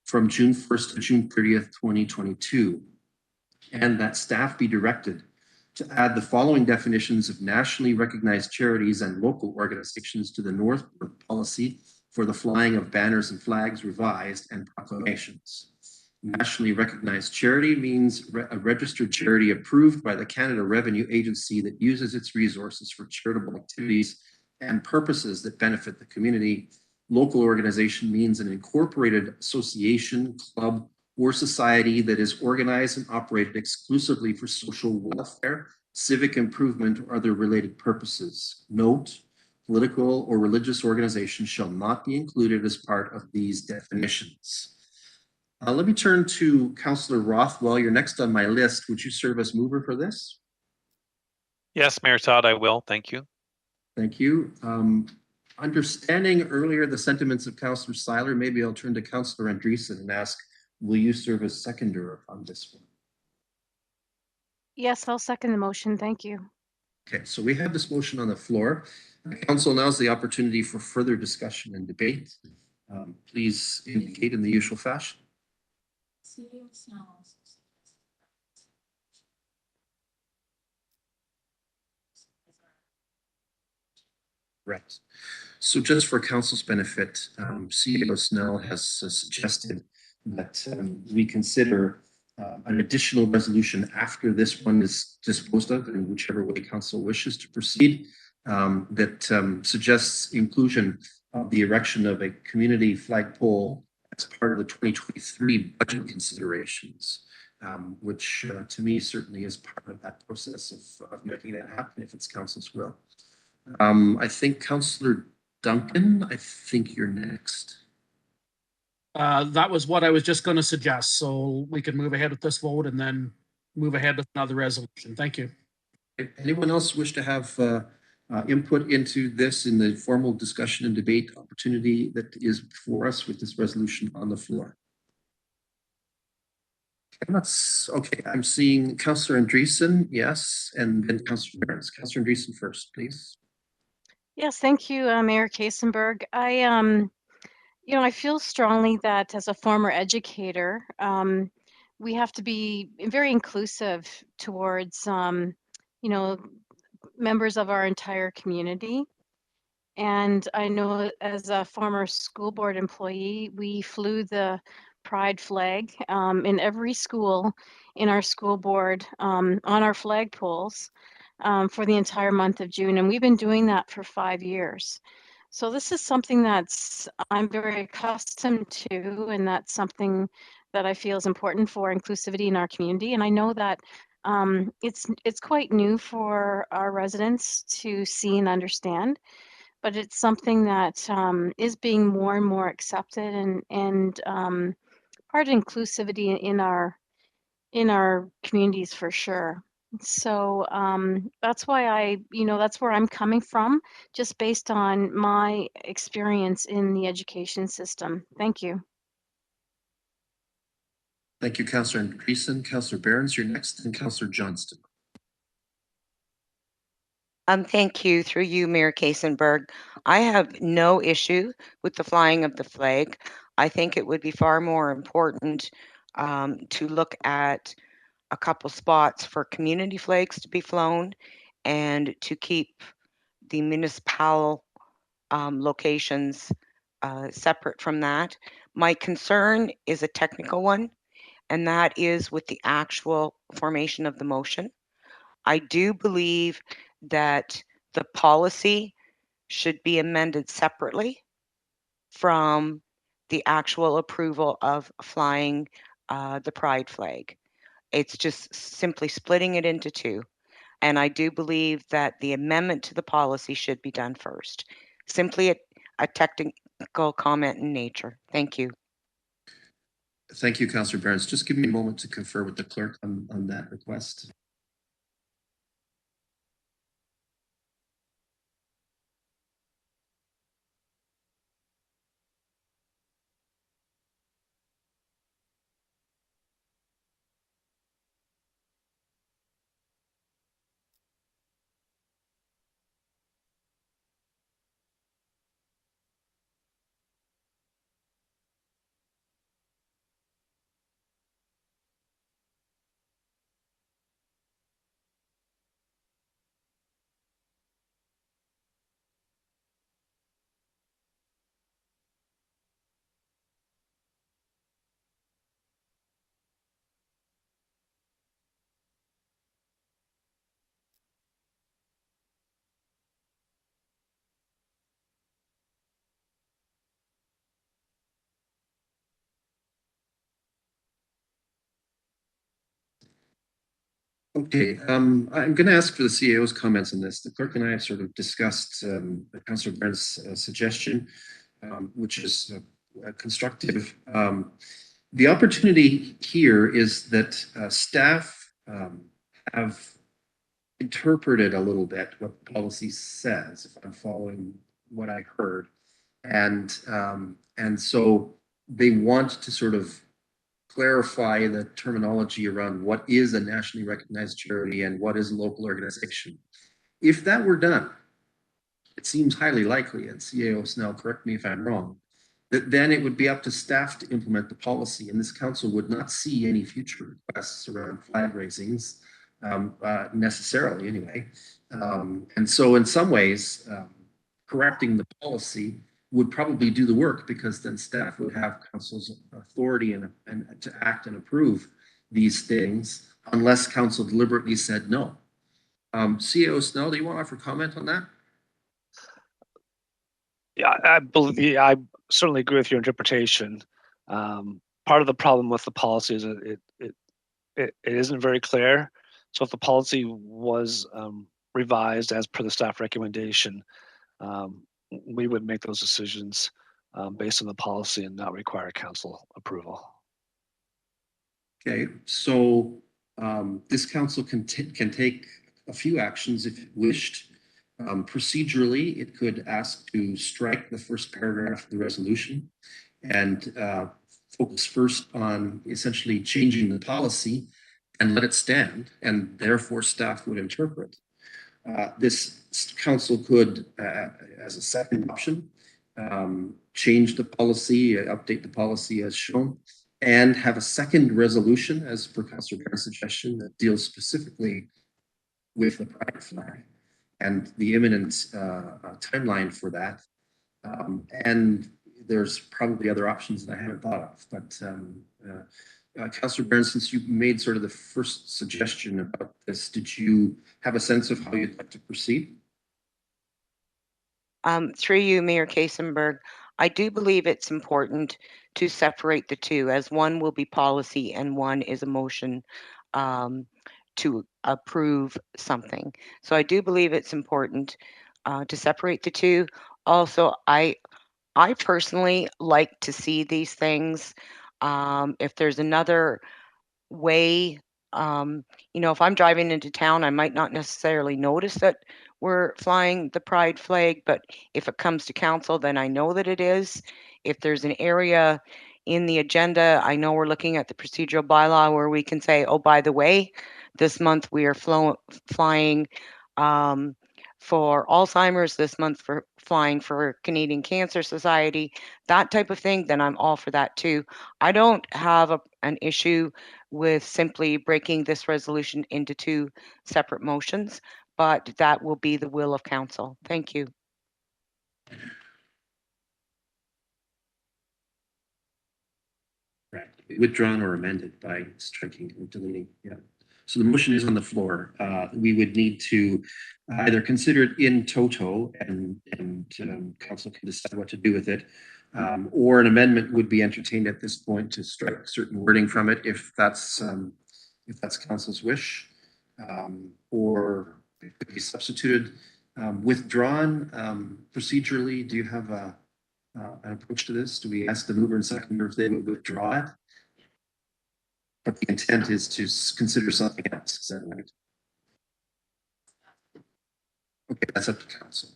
from June 1st to June 30th, 2022. And that staff be directed to add the following definitions of nationally recognized charities and local organizations to the North Perth policy for the flying of banners and flags revised and proclamations. Nationally recognized charity means a registered charity approved by the Canada Revenue Agency that uses its resources for charitable activities and purposes that benefit the community. Local organization means an incorporated association, club, or society that is organized and operated exclusively for social welfare, civic improvement, or other related purposes. Note, political or religious organizations shall not be included as part of these definitions. Let me turn to Councillor Rothwell. You're next on my list. Would you serve as mover for this? Yes, Mayor Todd, I will. Thank you. Thank you. Understanding earlier the sentiments of Councillor Seiler, maybe I'll turn to Councillor Andreessen and ask, will you serve as seconder on this one? Yes, I'll second the motion. Thank you. Okay, so we have this motion on the floor. Council now has the opportunity for further discussion and debate. Please indicate in the usual fashion. Right. So just for council's benefit, CEO Snell has suggested that we consider an additional resolution after this one is disposed of, in whichever way council wishes to proceed, that suggests inclusion of the erection of a community flagpole as part of the 2023 budget considerations, which to me certainly is part of that process of making that happen if it's council's will. I think Councillor Duncan, I think you're next. That was what I was just going to suggest. So we can move ahead with this vote and then move ahead with another resolution. Thank you. Anyone else wish to have input into this in the formal discussion and debate opportunity that is before us with this resolution on the floor? Okay, I'm seeing Councillor Andreessen, yes, and then Councillor Barnes. Councillor Andreessen first, please. Yes, thank you, Mayor Kasenberg. I feel strongly that as a former educator, we have to be very inclusive towards, members of our entire community. And I know as a former school board employee, we flew the pride flag in every school in our school board on our flagpoles for the entire month of June. And we've been doing that for 5 years. So this is something I'm very accustomed to, and that's something that I feel is important for inclusivity in our community. And I know that it's quite new for our residents to see and understand, but it's something that is being more and more accepted and part of inclusivity in our communities for sure. So that's why that's where I'm coming from, just based on my experience in the education system. Thank you. Thank you, Councillor Andreessen. Councillor Barnes, you're next, and Councillor Johnston. Thank you, through you, Mayor Kasenberg. I have no issue with the flying of the flag. I think it would be far more important to look at a couple spots for community flags to be flown and to keep the municipal locations separate from that. My concern is a technical one, and that is with the actual formation of the motion. I do believe that the policy should be amended separately from the actual approval of flying the pride flag. It's just simply splitting it into two. And I do believe that the amendment to the policy should be done first. Simply a technical comment in nature. Thank you. Thank you, Councillor Barnes. Just give me a moment to confer with the clerk on that request. Okay, I'm going to ask for the CAO's comments on this. The clerk and I have sort of discussed Councillor Barnes' suggestion, which is constructive. The opportunity here is that staff have interpreted a little bit what the policy says, if I'm following what I heard, and so they want to sort of clarify the terminology around what is a nationally recognized charity and what is a local organization. If that were done, it seems highly likely, and CAO Snell, correct me if I'm wrong, that then it would be up to staff to implement the policy, and this council would not see any future requests around flag raisings necessarily anyway. And so in some ways, correcting the policy would probably do the work, because then staff would have council's authority and to act and approve these things unless council deliberately said no. CAO Snell, do you want to offer comment on that? Yeah, I believe, I certainly agree with your interpretation. Part of the problem with the policy is it isn't very clear. So if the policy was revised as per the staff recommendation, we would make those decisions based on the policy and not require council approval. Okay, so this council can take a few actions if it wished. Procedurally, it could ask to strike the first paragraph of the resolution and focus first on essentially changing the policy and let it stand, and therefore staff would interpret. This council could, as a second option, change the policy, update the policy as shown, and have a second resolution, as per Councillor Barron's suggestion, that deals specifically with the pride flag and the imminent timeline for that. And there's probably other options that I haven't thought of, but Councillor Barron, since you made sort of the first suggestion about this, did you have a sense of how you'd like to proceed? Through you, Mayor Kaysenberg, I do believe it's important to separate the two, as one will be policy and one is a motion to approve something. So I do believe it's important to separate the two. Also, I personally like to see these things. If there's another way, if I'm driving into town, I might not necessarily notice that we're flying the pride flag, but if it comes to council, then I know that it is. If there's an area in the agenda, I know we're looking at the procedural bylaw where we can say, oh, by the way, this month we are flying for Alzheimer's, this month for flying for Canadian Cancer Society, that type of thing, then I'm all for that too. I don't have an issue with simply breaking this resolution into two separate motions, but that will be the will of council. Thank you. Right. Withdrawn or amended by striking or deleting. Yeah. So the motion is on the floor. We would need to either consider it in toto and council can decide what to do with it, or an amendment would be entertained at this point to strike certain wording from it if that's council's wish, or it could be substituted. Withdrawn procedurally, do you have an approach to this? Do we ask the mover and seconder if they would withdraw it? But the intent is to consider something else. Is that right? Okay, that's up to council.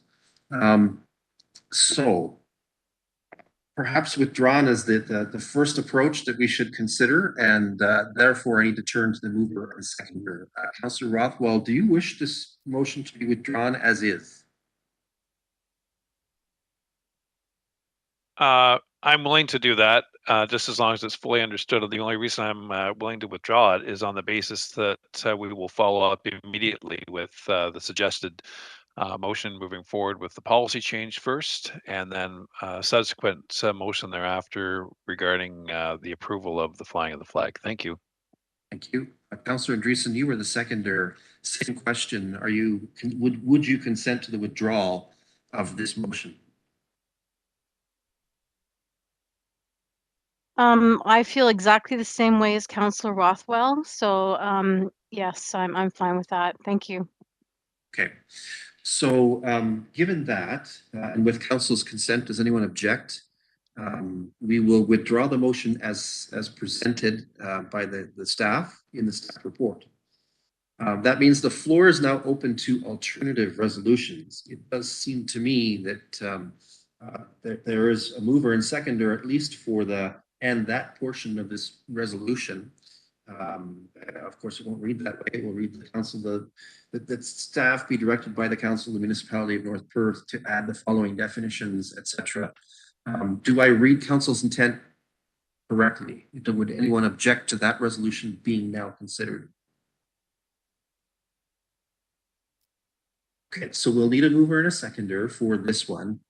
So perhaps withdrawn is the first approach that we should consider, and therefore I need to turn to the mover and seconder. Councillor Rothwell, do you wish this motion to be withdrawn as is? I'm willing to do that, just as long as it's fully understood. The only reason I'm willing to withdraw it is on the basis that we will follow up immediately with the suggested motion moving forward with the policy change first, and then subsequent motion thereafter regarding the approval of the flying of the flag. Thank you. Thank you. Councillor Andreessen, you were the seconder. Same question. Would you consent to the withdrawal of this motion? I feel exactly the same way as Councillor Rothwell. So yes, I'm fine with that. Thank you. Okay. So given that, and with council's consent, does anyone object? We will withdraw the motion as presented by the staff in the staff report. That means the floor is now open to alternative resolutions. It does seem to me that there is a mover and seconder, at least for that portion of this resolution. Of course, it won't read that way. It will read the council, that staff be directed by the council of the municipality of North Perth to add the following definitions, etc. Do I read council's intent correctly? Would anyone object to that resolution being now considered? Okay, so we'll need a mover and a seconder for this one.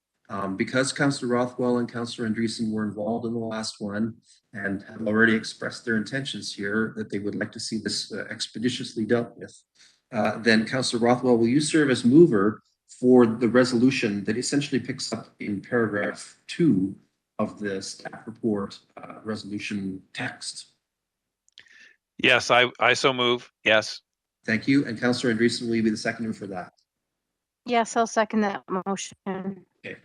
Because Councillor Rothwell and Councillor Andreessen were involved in the last one and have already expressed their intentions here that they would like to see this expeditiously dealt with, then Councillor Rothwell, will you serve as mover for the resolution that essentially picks up in paragraph 2 of the staff report resolution text? Yes, I so move. Yes. Thank you. And Councillor Andreessen, will you be the seconder for that? Yes, I'll second that motion. Okay.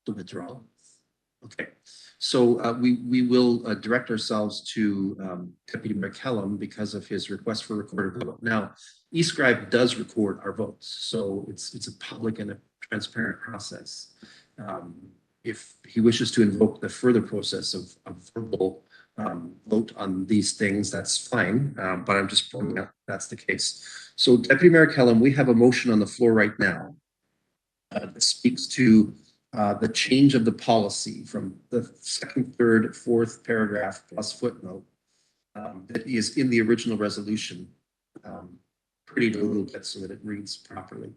The withdrawal. Okay, so we will direct ourselves to Deputy Mayor Kellum because of his request for recorded vote. Now, eScribe does record our votes, so it's a public and a transparent process. If he wishes to invoke the further process of verbal vote on these things, that's fine, but I'm just pointing out that's the case. So Deputy Mayor Kellum, we have a motion on the floor right now that speaks to the change of the policy from the second, third, fourth paragraph plus footnote that is in the original resolution. Pretty a little bit so that it reads properly.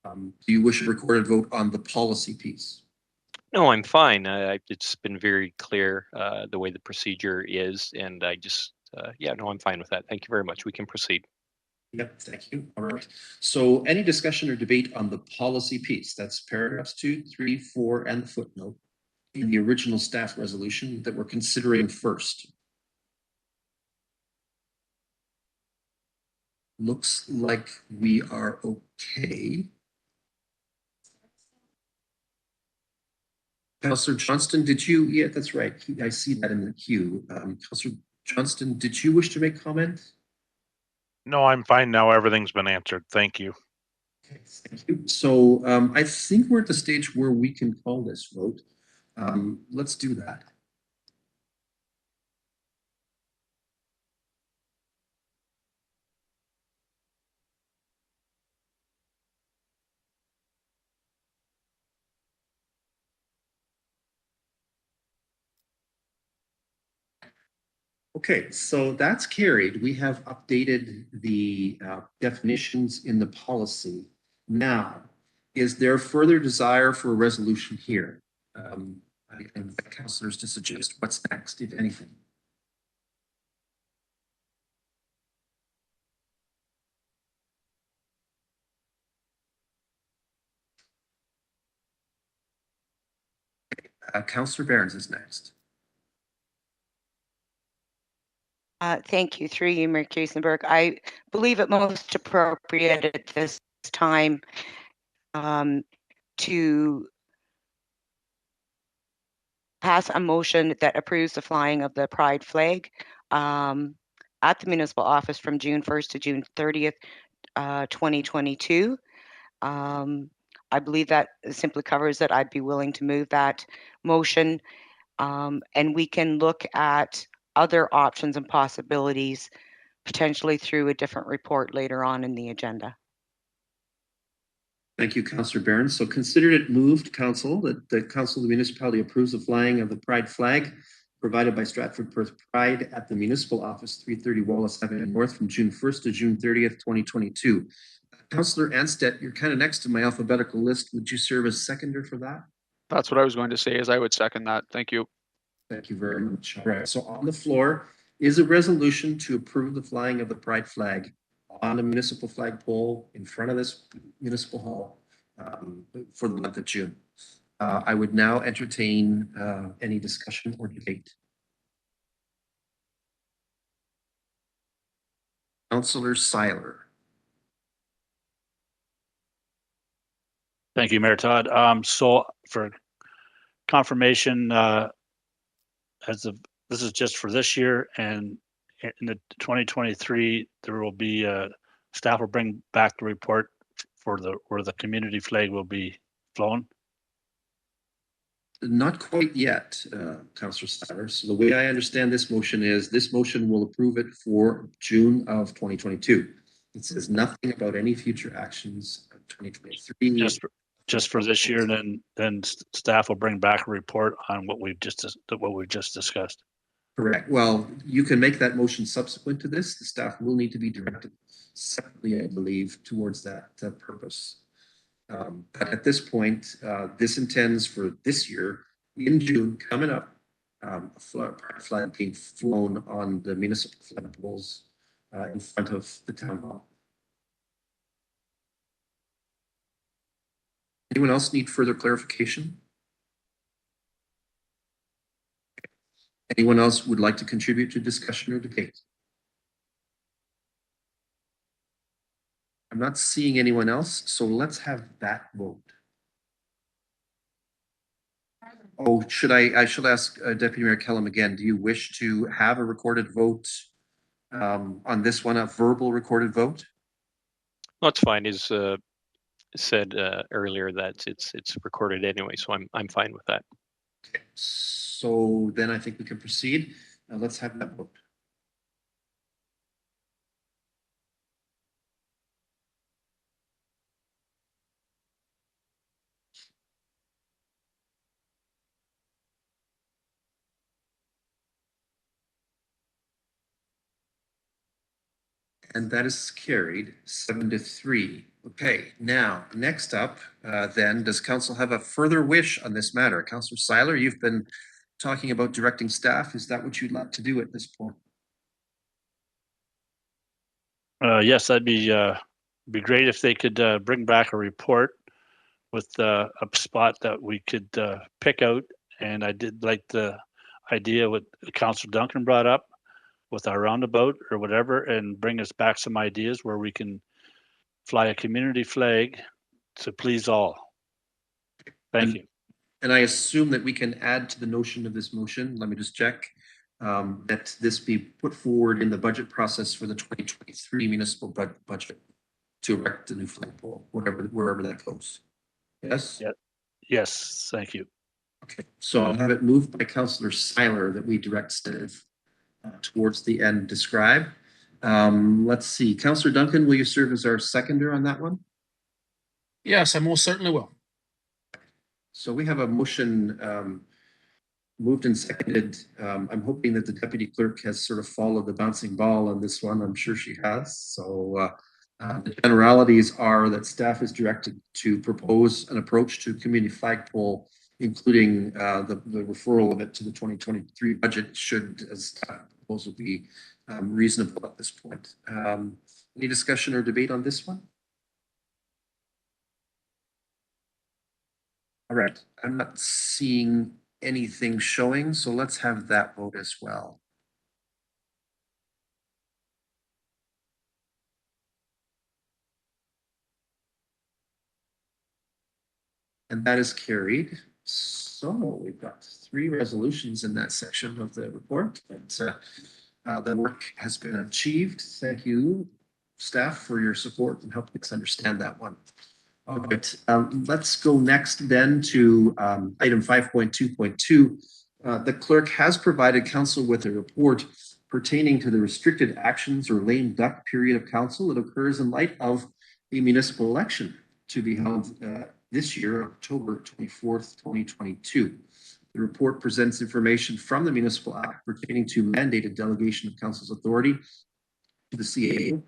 Do you wish a recorded vote on the policy piece? No, I'm fine. It's been very clear the way the procedure is, and I just, yeah, no, I'm fine with that. Thank you very much. We can proceed. Yep, thank you. All right. So any discussion or debate on the policy piece, that's paragraphs 2, 3, 4, and the footnote in the original staff resolution that we're considering first? Looks like we are okay. Councillor Johnston, did you? Yeah, that's right. I see that in the queue. Councillor Johnston, did you wish to make comment? No, I'm fine now. Everything's been answered. Thank you. Okay, thank you. So I think we're at the stage where we can call this vote. Let's do that. Okay, so that's carried. We have updated the definitions in the policy. Now, is there further desire for a resolution here? I invite councillors to suggest what's next, if anything. Councillor Behrens is next. Thank you. Through you, Mayor Kiesenberg. I believe it most appropriate at this time to pass a motion that approves the flying of the pride flag at the municipal office from June 1st to June 30th, 2022. I believe that simply covers that. I'd be willing to move that motion, and we can look at other options and possibilities potentially through a different report later on in the agenda. Thank you, Councillor Behrens. So considered it moved, Council, that the Council of the Municipality approves the flying of the pride flag provided by Stratford Perth Pride at the Municipal Office, 330 Wallace Avenue North from June 1st to June 30th, 2022. Councillor Anstedt, you're kind of next to my alphabetical list. Would you serve as seconder for that? That's what I was going to say, is I would second that. Thank you. Thank you very much. All right, so on the floor is a resolution to approve the flying of the pride flag on the municipal flagpole in front of this municipal hall for the month of June. I would now entertain any discussion or debate. Councillor Seiler. Thank you, Mayor Todd. So for confirmation, as of this is just for this year, and in the 2023, there will be staff will bring back the report for where the community flag will be flown. Not quite yet, Councillor Seiler. So the way I understand this motion is this motion will approve it for June of 2022. It says nothing about any future actions of 2023. just for this year, and then staff will bring back a report on what we've just discussed. Correct. Well, you can make that motion subsequent to this. The staff will need to be directed separately, I believe, towards that purpose. But at this point, this intends for this year, in June, coming up, a flag being flown on the municipal flagpoles in front of the town hall. Anyone else need further clarification? Anyone else would like to contribute to discussion or debate? I'm not seeing anyone else, so let's have that vote. Oh, I should ask Deputy Mayor Kellum again, do you wish to have a recorded vote on this one, a verbal recorded vote? No, it's fine. Is said earlier that it's recorded anyway, so I'm fine with that. Okay, so then I think we can proceed. Let's have that vote. And that is carried 7-3. Okay, now next up, then, does council have a further wish on this matter? Councillor Seiler, you've been talking about directing staff. Is that what you'd like to do at this point? Yes, that'd be great if they could bring back a report with a spot that we could pick out. And I did like the idea what Councillor Duncan brought up with our roundabout or whatever, and bring us back some ideas where we can fly a community flag to please all. Thank you. And I assume that we can add to the notion of this motion, let me just check, that this be put forward in the budget process for the 2023 municipal budget to erect a new flagpole, wherever that goes. Yes? Yeah. Yes, thank you. Okay, so I'll have it moved by Councillor Seiler that we direct staff towards the end described. Let's see, Councillor Duncan, will you serve as our seconder on that one? Yes, I most certainly will. So we have a motion moved and seconded. I'm hoping that the deputy clerk has sort of followed the bouncing ball on this one. I'm sure she has. So the generalities are that staff is directed to propose an approach to community flagpole, including the referral of it to the 2023 budget should, as staff proposal, be reasonable at this point. Any discussion or debate on this one? All right, I'm not seeing anything showing, so let's have that vote as well. And that is carried. So we've got 3 resolutions in that section of the report. And the work has been achieved. Thank you, staff, for your support and helping us understand that one. All right, let's go next then to item 5.2.2. The clerk has provided council with a report pertaining to the restricted actions or lame duck period of council that occurs in light of the municipal election to be held this year, October 24th, 2022. The report presents information from the Municipal Act pertaining to mandated delegation of council's authority to the CAO,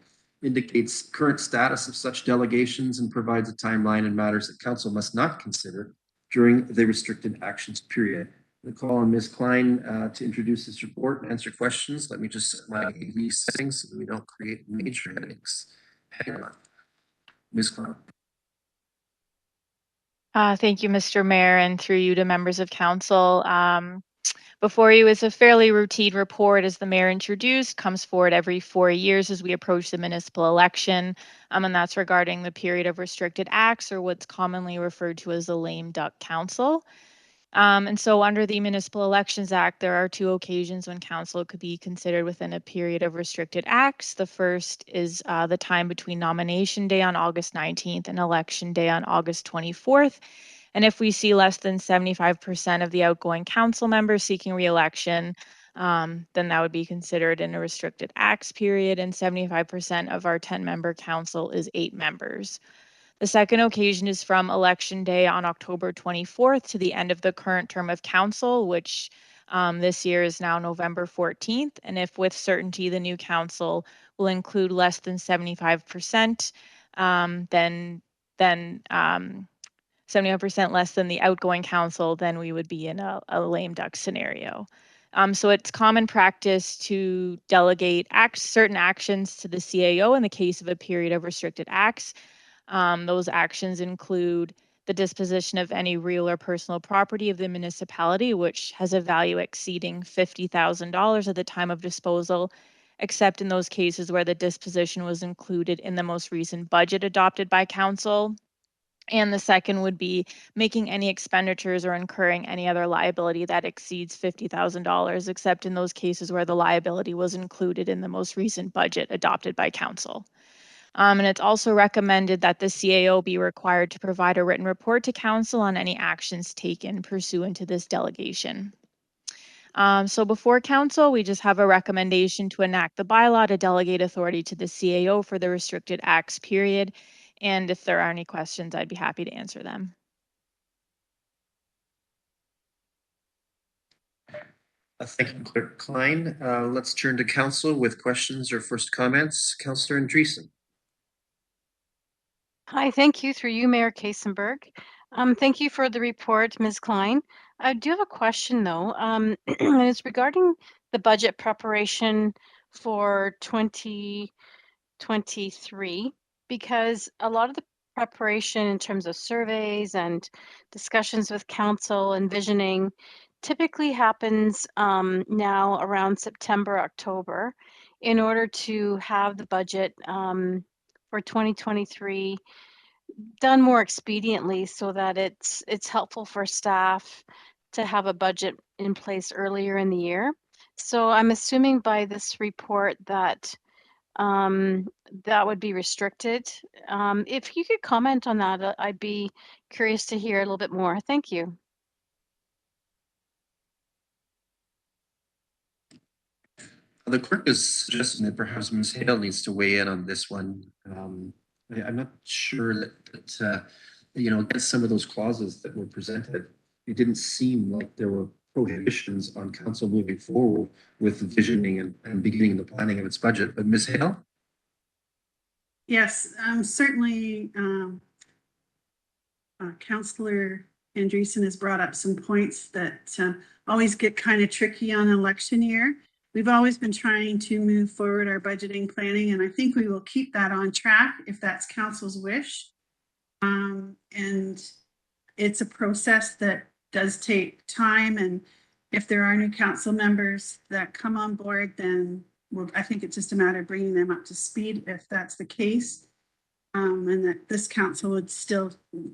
indicates current status of such delegations, and provides a timeline and matters that council must not consider during the restricted actions period. I call on Ms. Klein to introduce this report and answer questions. Let me just set my AV settings so that we don't create major headings. Hang on. Ms. Klein. Thank you, Mr. Mayor, and through you to members of council. Before you is a fairly routine report, as the mayor introduced, comes forward every 4 years as we approach the municipal election, and that's regarding the period of restricted acts, or what's commonly referred to as the lame duck council. And so under the Municipal Elections Act, there are 2 occasions when council could be considered within a period of restricted acts. The first is the time between nomination day on August 19th and election day on August 24th. And if we see less than 75% of the outgoing council members seeking re-election, then that would be considered in a restricted acts period, and 75% of our 10-member council is 8 members. The second occasion is from Election Day on October 24th to the end of the current term of council, which this year is now November 14th. And if with certainty the new council will include less than 75%, then 75% less than the outgoing council, then we would be in a lame duck scenario. So it's common practice to delegate certain actions to the CAO in the case of a period of restricted acts. Those actions include the disposition of any real or personal property of the municipality, which has a value exceeding $50,000 at the time of disposal, except in those cases where the disposition was included in the most recent budget adopted by council. And the second would be making any expenditures or incurring any other liability that exceeds $50,000, except in those cases where the liability was included in the most recent budget adopted by council. And it's also recommended that the CAO be required to provide a written report to council on any actions taken pursuant to this delegation. So before council, we just have a recommendation to enact the bylaw to delegate authority to the CAO for the restricted acts period. And if there are any questions, I'd be happy to answer them. Thank you, Clerk Klein. Let's turn to council with questions or first comments. Councillor Richardson. Hi, thank you through you, Mayor Kaysenberg. Thank you for the report, Ms. Klein. I do have a question though, and it's regarding the budget preparation for 2023, because a lot of the preparation in terms of surveys and discussions with council and visioning typically happens now around September, October, in order to have the budget for 2023 done more expediently so that it's helpful for staff to have a budget in place earlier in the year. So I'm assuming by this report that that would be restricted. If you could comment on that, I'd be curious to hear a little bit more. Thank you. The clerk is suggesting that perhaps Ms. Hale needs to weigh in on this one. I'm not sure that against some of those clauses that were presented, it didn't seem like there were prohibitions on council moving forward with the visioning and beginning the planning of its budget. But Ms. Hale? Yes, certainly Councillor Andreessen has brought up some points that always get kind of tricky on election year. We've always been trying to move forward our budgeting planning, and I think we will keep that on track if that's council's wish. And it's a process that does take time, and if there are new council members that come on board, then I think it's just a matter of bringing them up to speed if that's the case, and that this council would still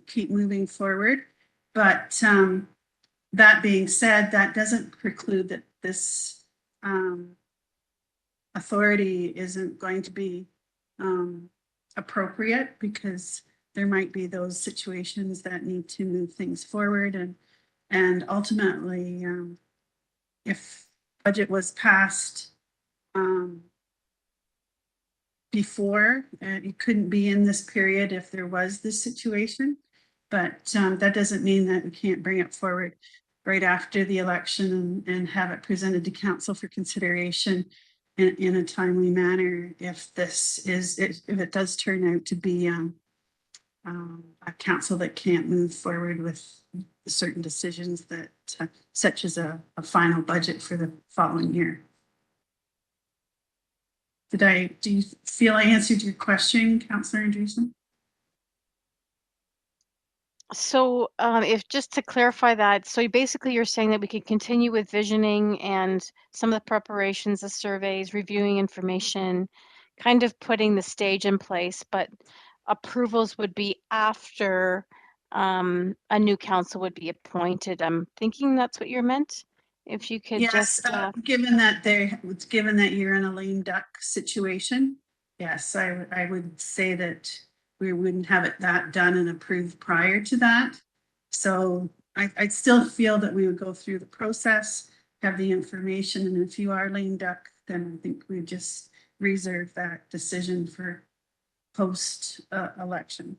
keep moving forward. But that being said, that doesn't preclude that this authority isn't going to be appropriate, because there might be those situations that need to move things forward, and ultimately if budget was passed before, it couldn't be in this period if there was this situation, but that doesn't mean that we can't bring it forward right after the election and have it presented to council for consideration in a timely manner if it does turn out to be a council that can't move forward with certain decisions that such as a final budget for the following year. Do you feel I answered your question, Councillor Andreessen? So if just to clarify that, so basically you're saying that we could continue with visioning and some of the preparations, the surveys, reviewing information, kind of putting the stage in place, but approvals would be after a new council would be appointed. I'm thinking that's what you're meant. If you could just given that you're in a lame duck situation, yes, I would say that we wouldn't have that done and approved prior to that. So I still feel that we would go through the process, have the information, and if you are lame duck, then I think we just reserve that decision for post election.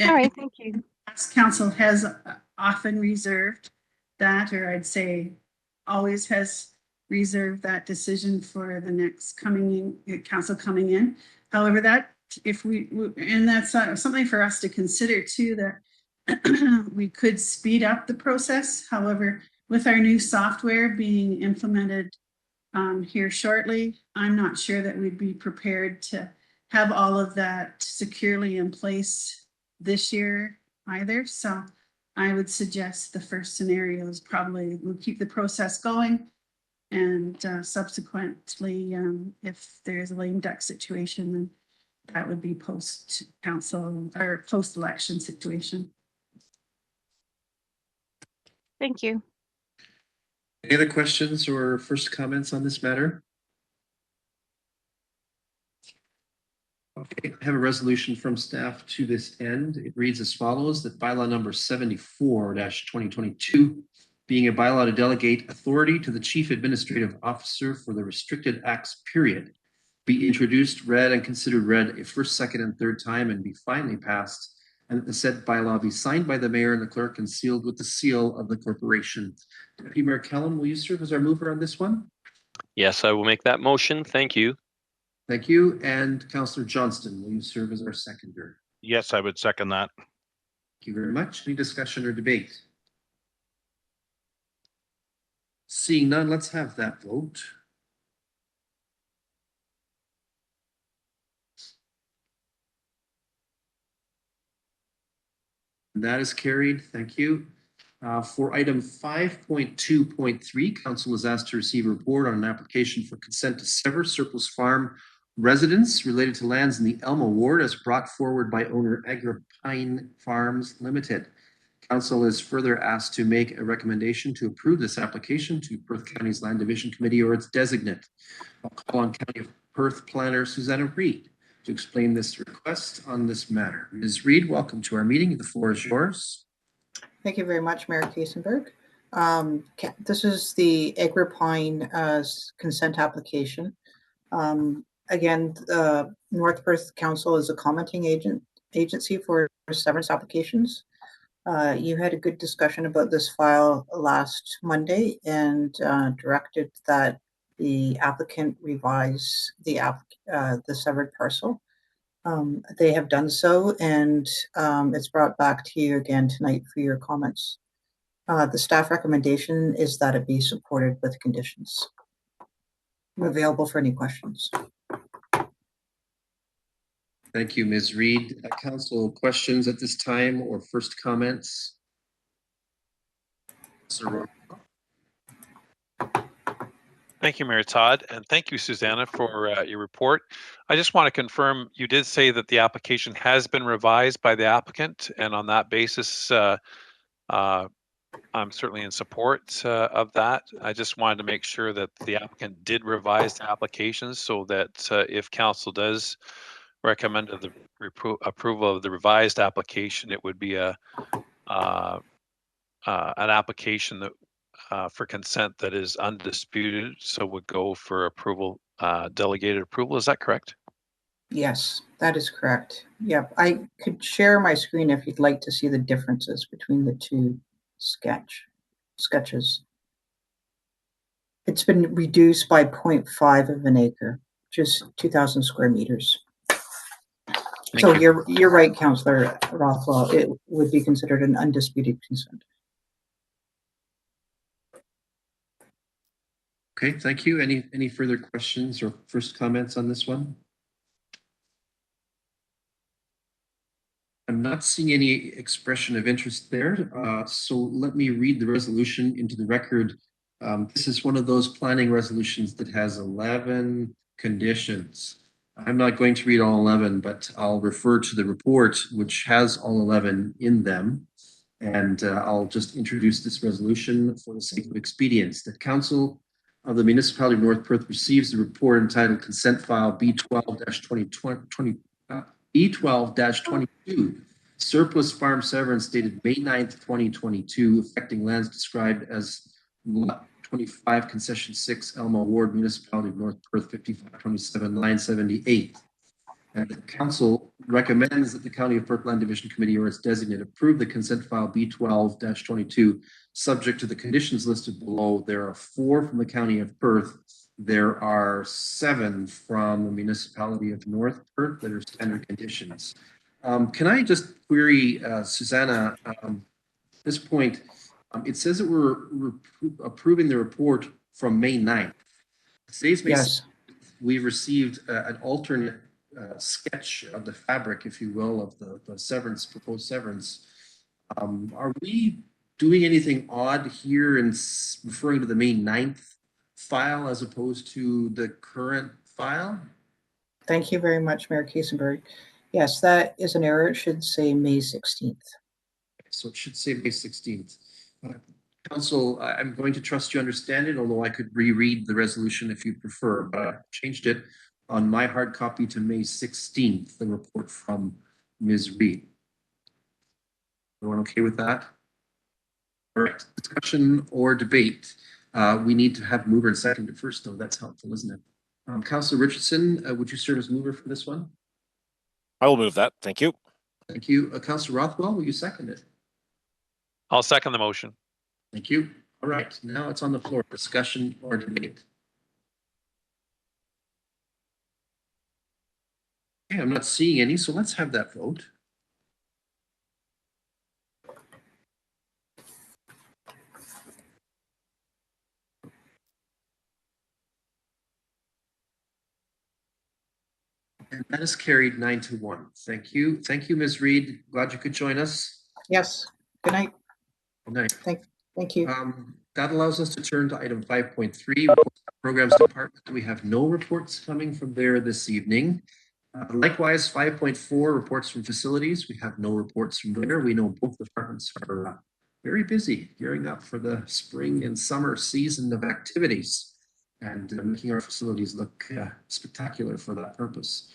All right, thank you. Council has often reserved that, or I'd say always has reserved that decision for the next council coming in. However, that if we, and that's something for us to consider too, that we could speed up the process. However, with our new software being implemented here shortly, I'm not sure that we'd be prepared to have all of that securely in place this year either. So I would suggest the first scenario is probably we'll keep the process going, and subsequently, if there's a lame duck situation, then that would be post council or post election situation. Thank you. Any other questions or first comments on this matter? Okay, I have a resolution from staff to this end. It reads as follows: that bylaw number 74-2022, being a bylaw to delegate authority to the chief administrative officer for the restricted acts period, be introduced, read, and considered read a first, second, and third time, and be finally passed, and that the said bylaw be signed by the mayor and the clerk and sealed with the seal of the corporation. Deputy Mayor Kellum, will you serve as our mover on this one? Yes, I will make that motion. Thank you. Thank you. And Councillor Johnston, will you serve as our seconder? Yes, I would second that. Thank you very much. Any discussion or debate? Seeing none, let's have that vote. And that is carried. Thank you. For item 5.2.3, Council is asked to receive a report on an application for consent to sever surplus farm residents related to lands in the Elma Ward as brought forward by owner Agrippine Farms Limited. Council is further asked to make a recommendation to approve this application to Perth County's Land Division Committee or its designate. I'll call on County of Perth Planner Susanna Reid to explain this request on this matter. Ms. Reid, welcome to our meeting. The floor is yours. Thank you very much, Mayor Kiesenberg. This is the Agrippine consent application. Again, North Perth Council is a commenting agency for severance applications. You had a good discussion about this file last Monday and directed that the applicant revise the severed parcel. They have done so, and it's brought back to you again tonight for your comments. The staff recommendation is that it be supported with conditions. I'm available for any questions. Thank you, Ms. Reid. Council questions at this time or first comments? Sir. Thank you, Mayor Todd, and thank you, Susanna, for your report. I just want to confirm, you did say that the application has been revised by the applicant, and on that basis, I'm certainly in support of that. I just wanted to make sure that the applicant did revise the application so that if council does recommend the approval of the revised application, it would be an application that for consent that is undisputed, so would go for approval, delegated approval. Is that correct? Yes, that is correct. Yep, I could share my screen if you'd like to see the differences between the two sketches. It's been reduced by 0.5 of an acre, just 2,000 square meters. So you're right, Councillor Rothwell. It would be considered an undisputed consent. Okay, thank you. Any further questions or first comments on this one? I'm not seeing any expression of interest there. So let me read the resolution into the record. This is one of those planning resolutions that has 11 conditions. I'm not going to read all 11, but I'll refer to the report, which has all 11 in them. And I'll just introduce this resolution for the sake of expedience. That Council of the Municipality of North Perth receives the report entitled Consent File B12-22, Surplus Farm Severance dated May 9th, 2022, affecting lands described as Lot 25, Concession 6, Elma Ward, Municipality of North Perth, 5527, line 78. And the council recommends that the County of Perth Land Division Committee or its designate approve the consent file B12-22, subject to the conditions listed below. There are 4 from the County of Perth. There are 7 from the municipality of North Perth that are standard conditions. Can I just query, Susanna, at this point, it says that we're approving the report from May 9th. Today's May 6th. We've received an alternate sketch of the fabric, if you will, of the severance, proposed severance. Are we doing anything odd here in referring to the May 9th file as opposed to the current file? Thank you very much, Mayor Kiesenberg. Yes, that is an error. It should say May 16th. So it should say May 16th. Council, I'm going to trust you understand it, although I could reread the resolution if you prefer, but I changed it on my hard copy to May 16th, the report from Ms. Reed. Everyone okay with that? All right, discussion or debate. We need to have mover and seconder first, though. That's helpful, isn't it? Councillor Richardson, would you serve as mover for this one? I will move that. Thank you. Thank you. Councillor Rothwell, will you second it? I'll second the motion. Thank you. All right, now it's on the floor. Discussion or debate. Okay, I'm not seeing any, so let's have that vote. And that is carried 9-1. Thank you. Thank you, Ms. Reed. Glad you could join us. Yes. Good night. Good night. Thank you. That allows us to turn to item 5.3, Programs Department. We have no reports coming from there this evening. Likewise, 5.4, reports from facilities. We have no reports from there. We know both departments are very busy gearing up for the spring and summer season of activities and making our facilities look spectacular for that purpose.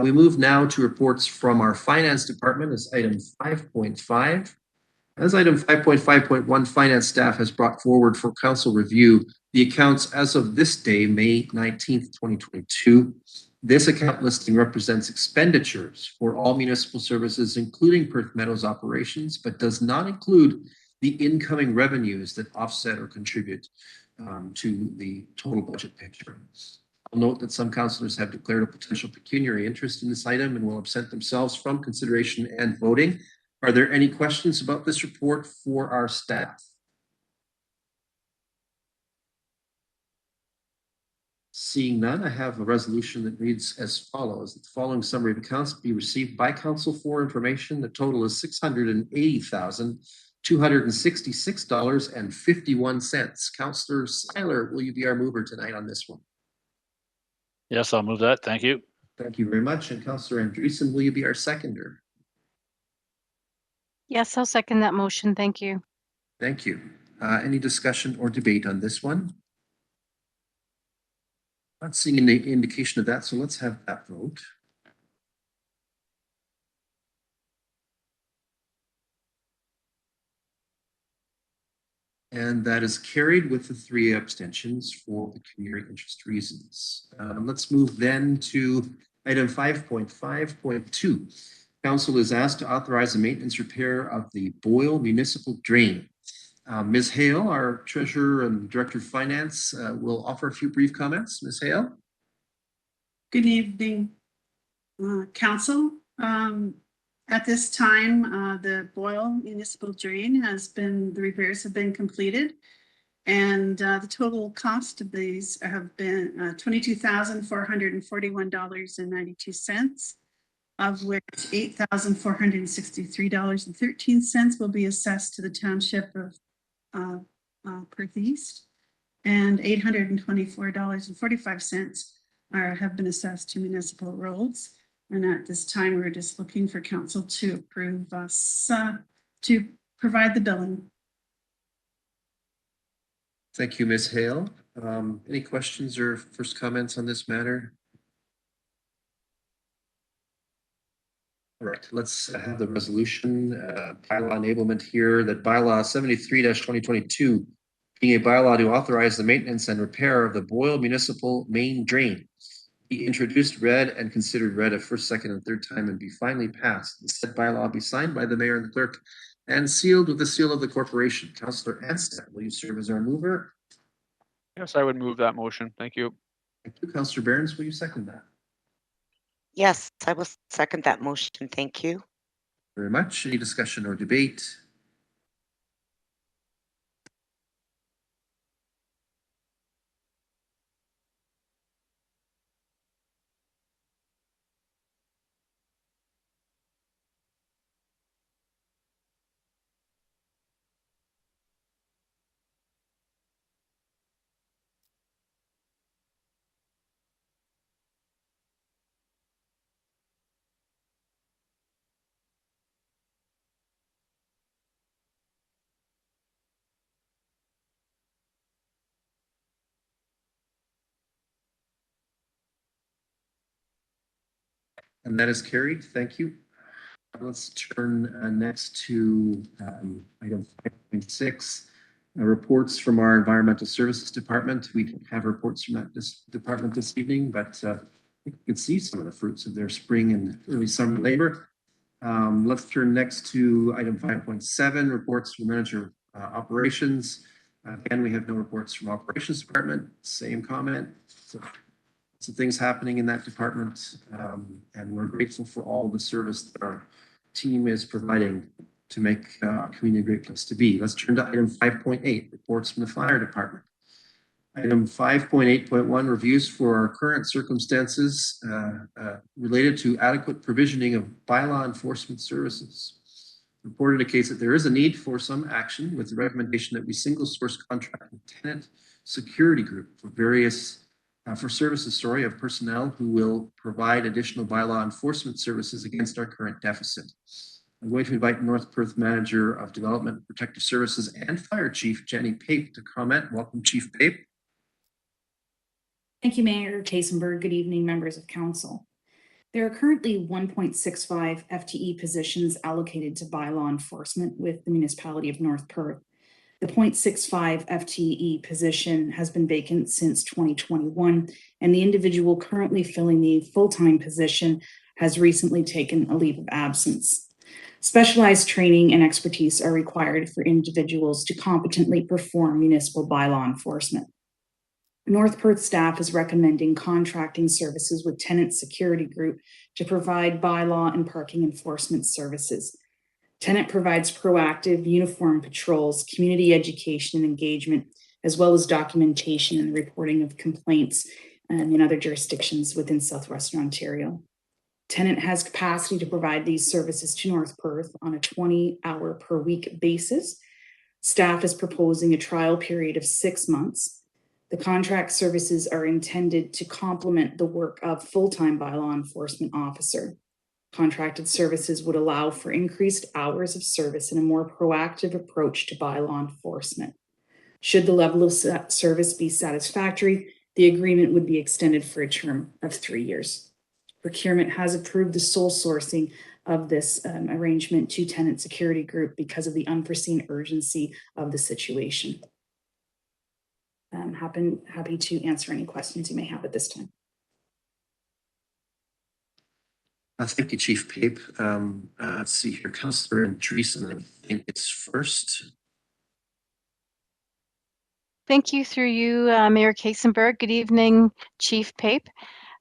We move now to reports from our finance department as item 5.5. As item 5.5.1, finance staff has brought forward for council review the accounts as of this day, May 19th, 2022. This account listing represents expenditures for all municipal services, including Perth Meadows operations, but does not include the incoming revenues that offset or contribute to the total budget picture. I'll note that some councillors have declared a potential pecuniary interest in this item and will absent themselves from consideration and voting. Are there any questions about this report for our staff? Seeing none, I have a resolution that reads as follows. The following summary of accounts be received by council for information. The total is $680,266.51. Councillor Seiler, will you be our mover tonight on this one? Yes, I'll move that. Thank you. Thank you very much. And Councillor Andreessen, will you be our seconder? Yes, I'll second that motion. Thank you. Thank you. Any discussion or debate on this one? Not seeing any indication of that, so let's have that vote. And that is carried with the 3 abstentions for the community interest reasons. Let's move then to item 5.5.2. Council is asked to authorize the maintenance repair of the Boyle Municipal Drain. Ms. Hale, our Treasurer and Director of Finance, will offer a few brief comments. Ms. Hale? Good evening, Council. At this time, the Boyle Municipal Drain the repairs have been completed, and the total cost of these have been $22,441.92. Of which $8,463.13 will be assessed to the township of Perth East, and $824.45 have been assessed to municipal roads. And at this time, we're just looking for council to approve us to provide the billing. Thank you, Ms. Hale. Any questions or first comments on this matter? All right, let's have the resolution, bylaw enablement here, that bylaw 73-2022, being a bylaw to authorize the maintenance and repair of the Boyle Municipal Main Drain, be introduced, read, and considered read a first, second, and third time and be finally passed. The said bylaw be signed by the mayor and the clerk and sealed with the seal of the corporation. Councillor Anstad, will you serve as our mover? Yes, I would move that motion. Thank you. Thank you. Councillor Behrens, will you second that? Yes, I will second that motion. Thank you. Very much. Any discussion or debate? And that is carried. Thank you. Let's turn next to item 5.6, reports from our Environmental Services Department. We don't have reports from that department this evening, but I think you can see some of the fruits of their spring and early summer labor. Let's turn next to item 5.7, reports from Manager Operations. Again, we have no reports from Operations Department. Same comment. So things happening in that department, and we're grateful for all the service that our team is providing to make our community a great place to be. Let's turn to item 5.8, reports from the Fire Department. Item 5.8.1, reviews for our current circumstances related to adequate provisioning of bylaw enforcement services. The report indicates that there is a need for some action with the recommendation that we single source contract with tenant security group for various for services, of personnel who will provide additional bylaw enforcement services against our current deficit. I'm going to invite North Perth Manager of Development and Protective Services and Fire Chief Jenny Pape to comment. Welcome, Chief Pape. Thank you, Mayor Kaysenberg. Good evening, members of council. There are currently 1.65 FTE positions allocated to bylaw enforcement with the municipality of North Perth. The 0.65 FTE position has been vacant since 2021, and the individual currently filling the full-time position has recently taken a leave of absence. Specialized training and expertise are required for individuals to competently perform municipal bylaw enforcement. North Perth staff is recommending contracting services with Tenant Security Group to provide bylaw and parking enforcement services. Tenant provides proactive uniform patrols, community education and engagement, as well as documentation and reporting of complaints in other jurisdictions within Southwestern Ontario. Tenant has capacity to provide these services to North Perth on a 20-hour per week basis. Staff is proposing a trial period of 6 months. The contract services are intended to complement the work of full-time bylaw enforcement officer. Contracted services would allow for increased hours of service and a more proactive approach to bylaw enforcement. Should the level of service be satisfactory, the agreement would be extended for a term of 3 years. Procurement has approved the sole sourcing of this arrangement to Tenant Security Group because of the unforeseen urgency of the situation. I'm happy to answer any questions you may have at this time. Thank you, Chief Pape. Let's see here, Councillor Richardson, I think it's first. Thank you through you, Mayor Kaysenberg. Good evening, Chief Pape.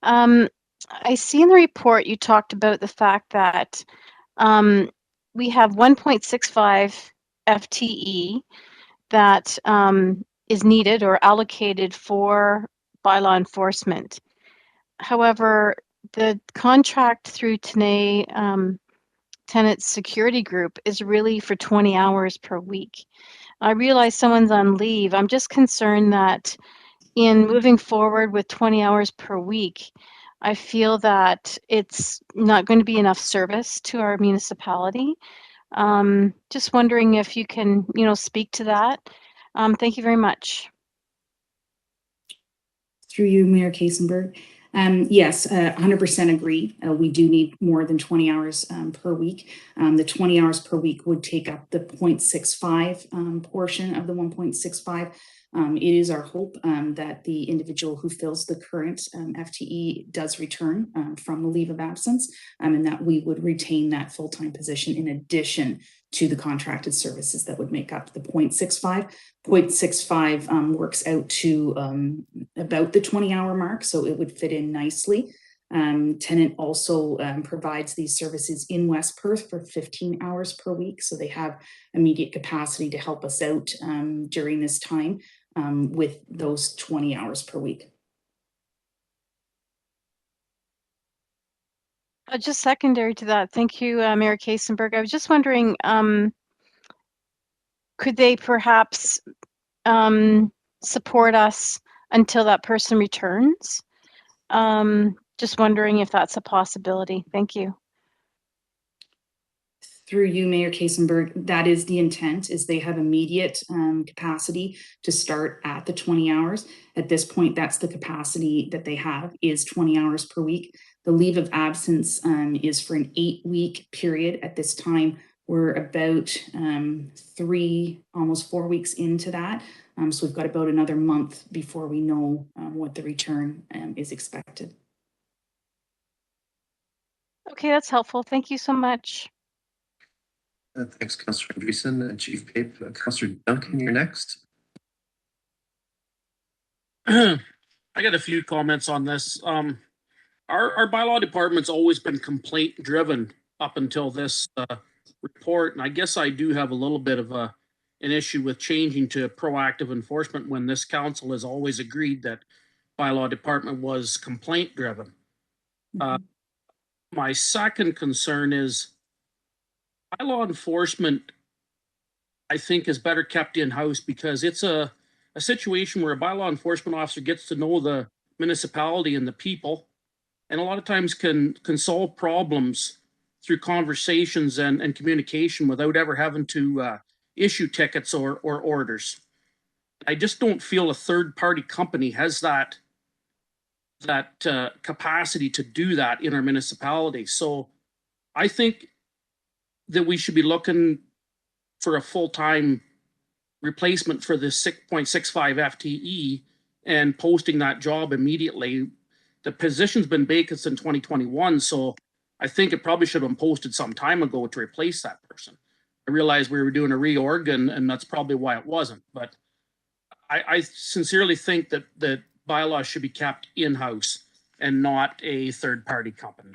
I see in the report you talked about the fact that we have 1.65 FTE that is needed or allocated for bylaw enforcement. However, the contract through Tenant Security Group is really for 20 hours per week. I realize someone's on leave. I'm just concerned that in moving forward with 20 hours per week, I feel that it's not going to be enough service to our municipality. Just wondering if you can, speak to that. Thank you very much. Through you, Mayor Kaysenberg. Yes, 100% agree. We do need more than 20 hours per week. The 20 hours per week would take up the 0.65 portion of the 1.65. It is our hope that the individual who fills the current FTE does return from the leave of absence, and that we would retain that full-time position in addition to the contracted services that would make up the 0.65. 0.65 works out to about the 20-hour mark, so it would fit in nicely. Tenant also provides these services in West Perth for 15 hours per week, so they have immediate capacity to help us out during this time with those 20 hours per week. Just secondary to that, thank you, Mayor Kasenberg. I was just wondering, could they perhaps support us until that person returns? Just wondering if that's a possibility. Thank you. Through you, Mayor Kasenberg, that is the intent, is they have immediate capacity to start at the 20 hours. At this point, that's the capacity that they have, is 20 hours per week. The leave of absence is for an 8-week period. At this time, we're about 3, almost 4 weeks into that. So we've got about another month before we know what the return is expected. Okay, that's helpful. Thank you so much. Thanks, Councillor Richardson. Chief Pape, Councillor Duncan, you're next. I got a few comments on this. Our bylaw department's always been complaint driven up until this report, and I guess I do have a little bit of an issue with changing to proactive enforcement when this council has always agreed that bylaw department was complaint driven. My second concern is bylaw enforcement, I think, is better kept in-house because it's a situation where a bylaw enforcement officer gets to know the municipality and the people, and a lot of times can solve problems through conversations and communication without ever having to issue tickets or orders. I just don't feel a third-party company has that capacity to do that in our municipality. So I think that we should be looking for a full-time replacement for the 6.65 FTE and posting that job immediately. The position's been vacant since 2021, so I think it probably should have been posted some time ago to replace that person. I realized we were doing a reorg, and that's probably why it wasn't. But I sincerely think that the bylaws should be kept in-house and not a third-party company.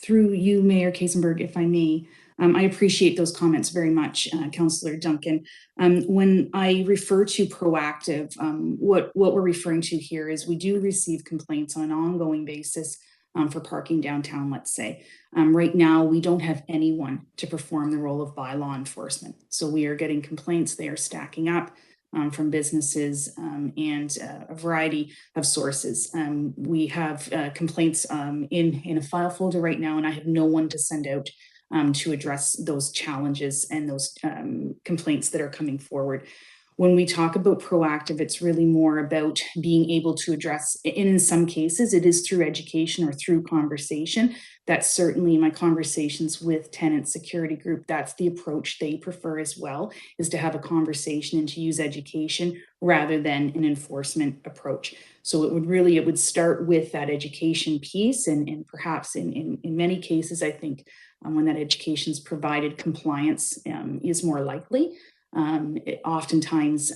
Through you, Mayor Kasenberg, if I may, I appreciate those comments very much, Councillor Duncan. When I refer to proactive, what we're referring to here is we do receive complaints on an ongoing basis for parking downtown, let's say. Right now, we don't have anyone to perform the role of bylaw enforcement. So we are getting complaints, they are stacking up from businesses and a variety of sources. We have complaints in a file folder right now, and I have no one to send out to address those challenges and those complaints that are coming forward. When we talk about proactive, it's really more about being able to address, in some cases, it is through education or through conversation. That's certainly my conversations with tenant security group. That's the approach they prefer as well, is to have a conversation and to use education rather than an enforcement approach. So it would start with that education piece, and perhaps in many cases, I think when that education is provided, compliance is more likely. Oftentimes,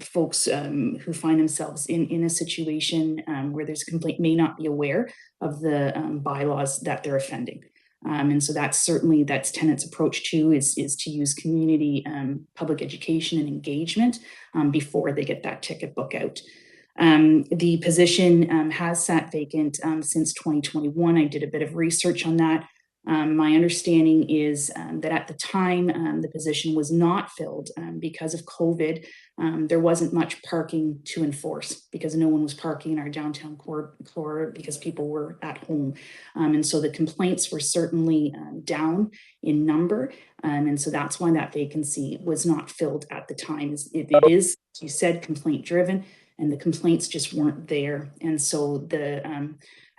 folks who find themselves in a situation where there's a complaint may not be aware of the bylaws that they're offending. And so that's tenant's approach too, is to use community public education and engagement before they get that ticket book out. The position has sat vacant since 2021. I did a bit of research on that. My understanding is that at the time the position was not filled because of COVID. There wasn't much parking to enforce because no one was parking in our downtown core because people were at home. And so the complaints were certainly down in number. And so that's why that vacancy was not filled at the time. It is, as you said, complaint driven, and the complaints just weren't there. And so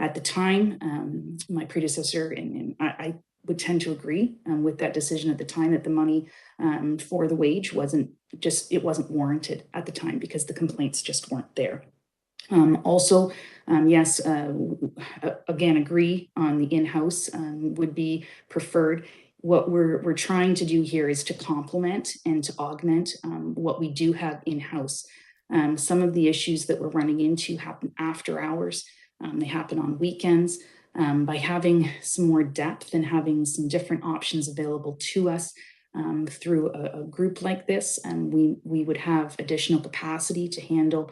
at the time, my predecessor, and I would tend to agree with that decision at the time, that the money for the wage wasn't warranted at the time because the complaints just weren't there. Also, yes, again, agree on the in-house would be preferred. What we're trying to do here is to complement and to augment what we do have in-house. Some of the issues that we're running into happen after hours. They happen on weekends. By having some more depth and having some different options available to us through a group like this, we would have additional capacity to handle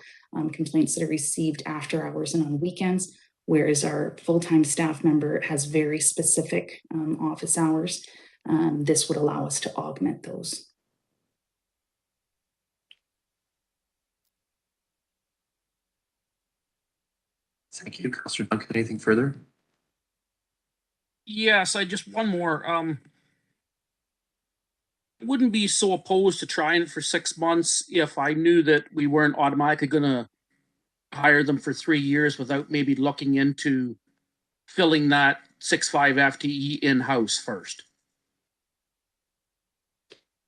complaints that are received after hours and on weekends, whereas our full-time staff member has very specific office hours. This would allow us to augment those. Thank you. Councillor Duncan, anything further? Yes, I just one more. I wouldn't be so opposed to trying it for 6 months if I knew that we weren't automatically going to hire them for 3 years without maybe looking into filling that 6.5 FTE in-house first.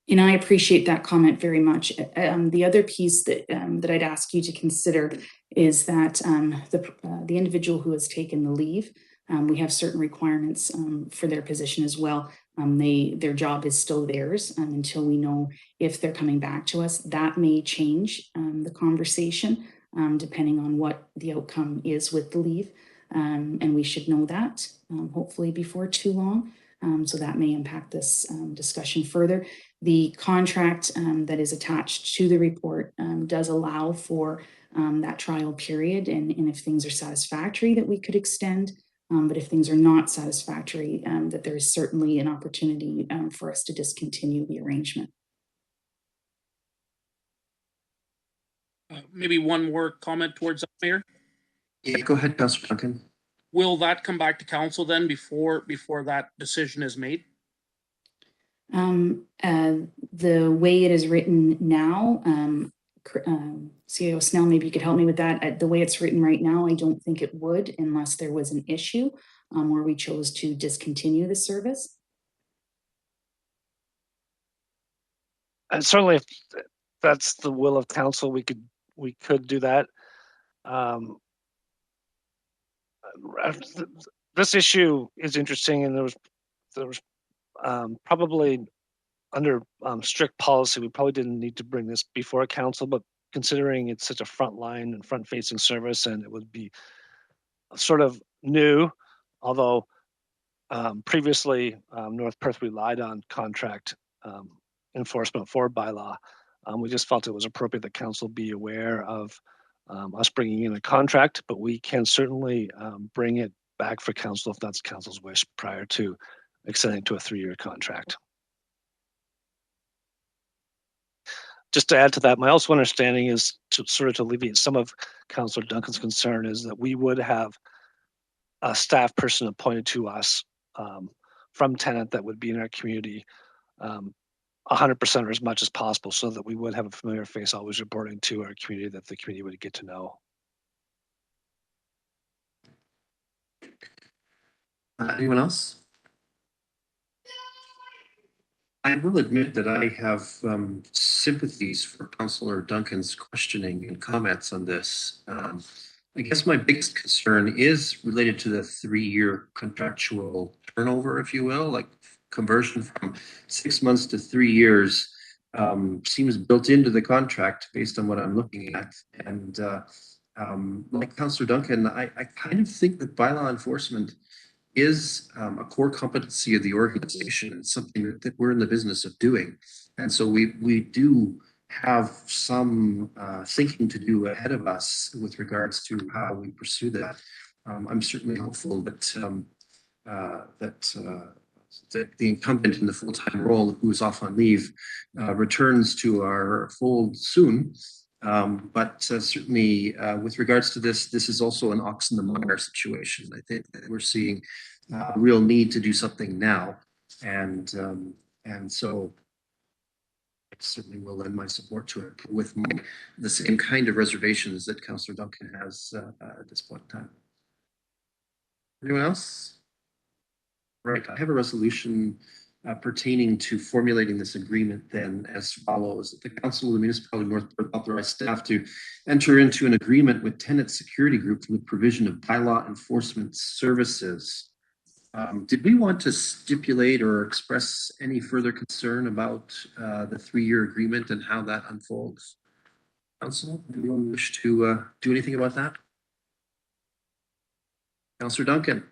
And I appreciate that comment very much. The other piece that that I'd ask you to consider is that the individual who has taken the leave, we have certain requirements for their position as well. Their job is still theirs until we know if they're coming back to us. That may change the conversation depending on what the outcome is with the leave. And we should know that hopefully before too long. So that may impact this discussion further. The contract that is attached to the report does allow for that trial period, and if things are satisfactory, that we could extend. But if things are not satisfactory, that there is certainly an opportunity for us to discontinue the arrangement. Maybe one more comment towards that, Mayor. Yeah, go ahead, Councillor Duncan. Will that come back to council then before that decision is made? The way it is written now, CAO Snell, maybe you could help me with that. The way it's written right now, I don't think it would unless there was an issue where we chose to discontinue the service. And certainly if that's the will of council, we could do that. This issue is interesting, and there was probably under strict policy, we probably didn't need to bring this before council, but considering it's such a frontline and front-facing service, and it would be sort of new, although previously North Perth relied on contract enforcement for bylaw. We just felt it was appropriate that council be aware of us bringing in a contract, but we can certainly bring it back for council if that's council's wish prior to extending to a 3-year contract. Just to add to that, my also understanding is to sort of alleviate some of Councillor Duncan's concern is that we would have a staff person appointed to us from tenant that would be in our community 100% or as much as possible, so that we would have a familiar face always reporting to our community that the community would get to know. Anyone else? I will admit that I have sympathies for Councillor Duncan's questioning and comments on this. I guess my biggest concern is related to the 3-year contractual turnover, if you will, like conversion from 6 months to 3 years seems built into the contract based on what I'm looking at. And like Councillor Duncan, I kind of think that bylaw enforcement is a core competency of the organization and something that we're in the business of doing. And so we do have some thinking to do ahead of us with regards to how we pursue that. I'm certainly hopeful that that the incumbent in the full-time role who's off on leave returns to our fold soon. But certainly with regards to this is also an ox in the mire situation. I think that we're seeing a real need to do something now. And so I certainly will lend my support to it with the same kind of reservations that Councillor Duncan has at this point in time. Anyone else? Right, I have a resolution pertaining to formulating this agreement then as follows. The Council of the Municipality of North Perth authorize staff to enter into an agreement with Tenant Security Group for the provision of bylaw enforcement services. Did we want to stipulate or express any further concern about the 3-year agreement and how that unfolds? Council, do you wish to do anything about that? Councillor Duncan.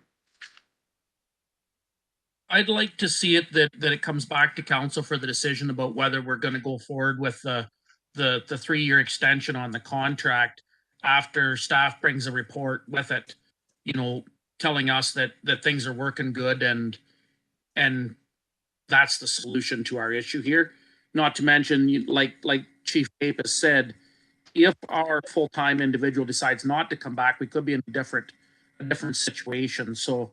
I'd like to see it that it comes back to council for the decision about whether we're going to go forward with the 3-year extension on the contract after staff brings a report with it, you know, telling us that things are working good and that's the solution to our issue here. Not to mention, like Chief Pape has said, if our full-time individual decides not to come back, we could be in a different situation. So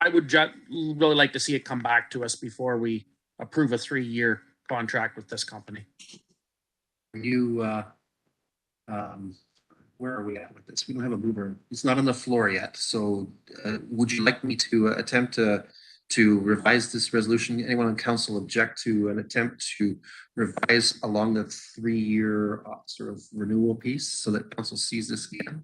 I would really like to see it come back to us before we approve a 3-year contract with this company. You, where are we at with this? We don't have a mover. It's not on the floor yet. So would you like me to attempt to revise this resolution? Anyone on council object to an attempt to revise along the 3-year sort of renewal piece so that council sees this again?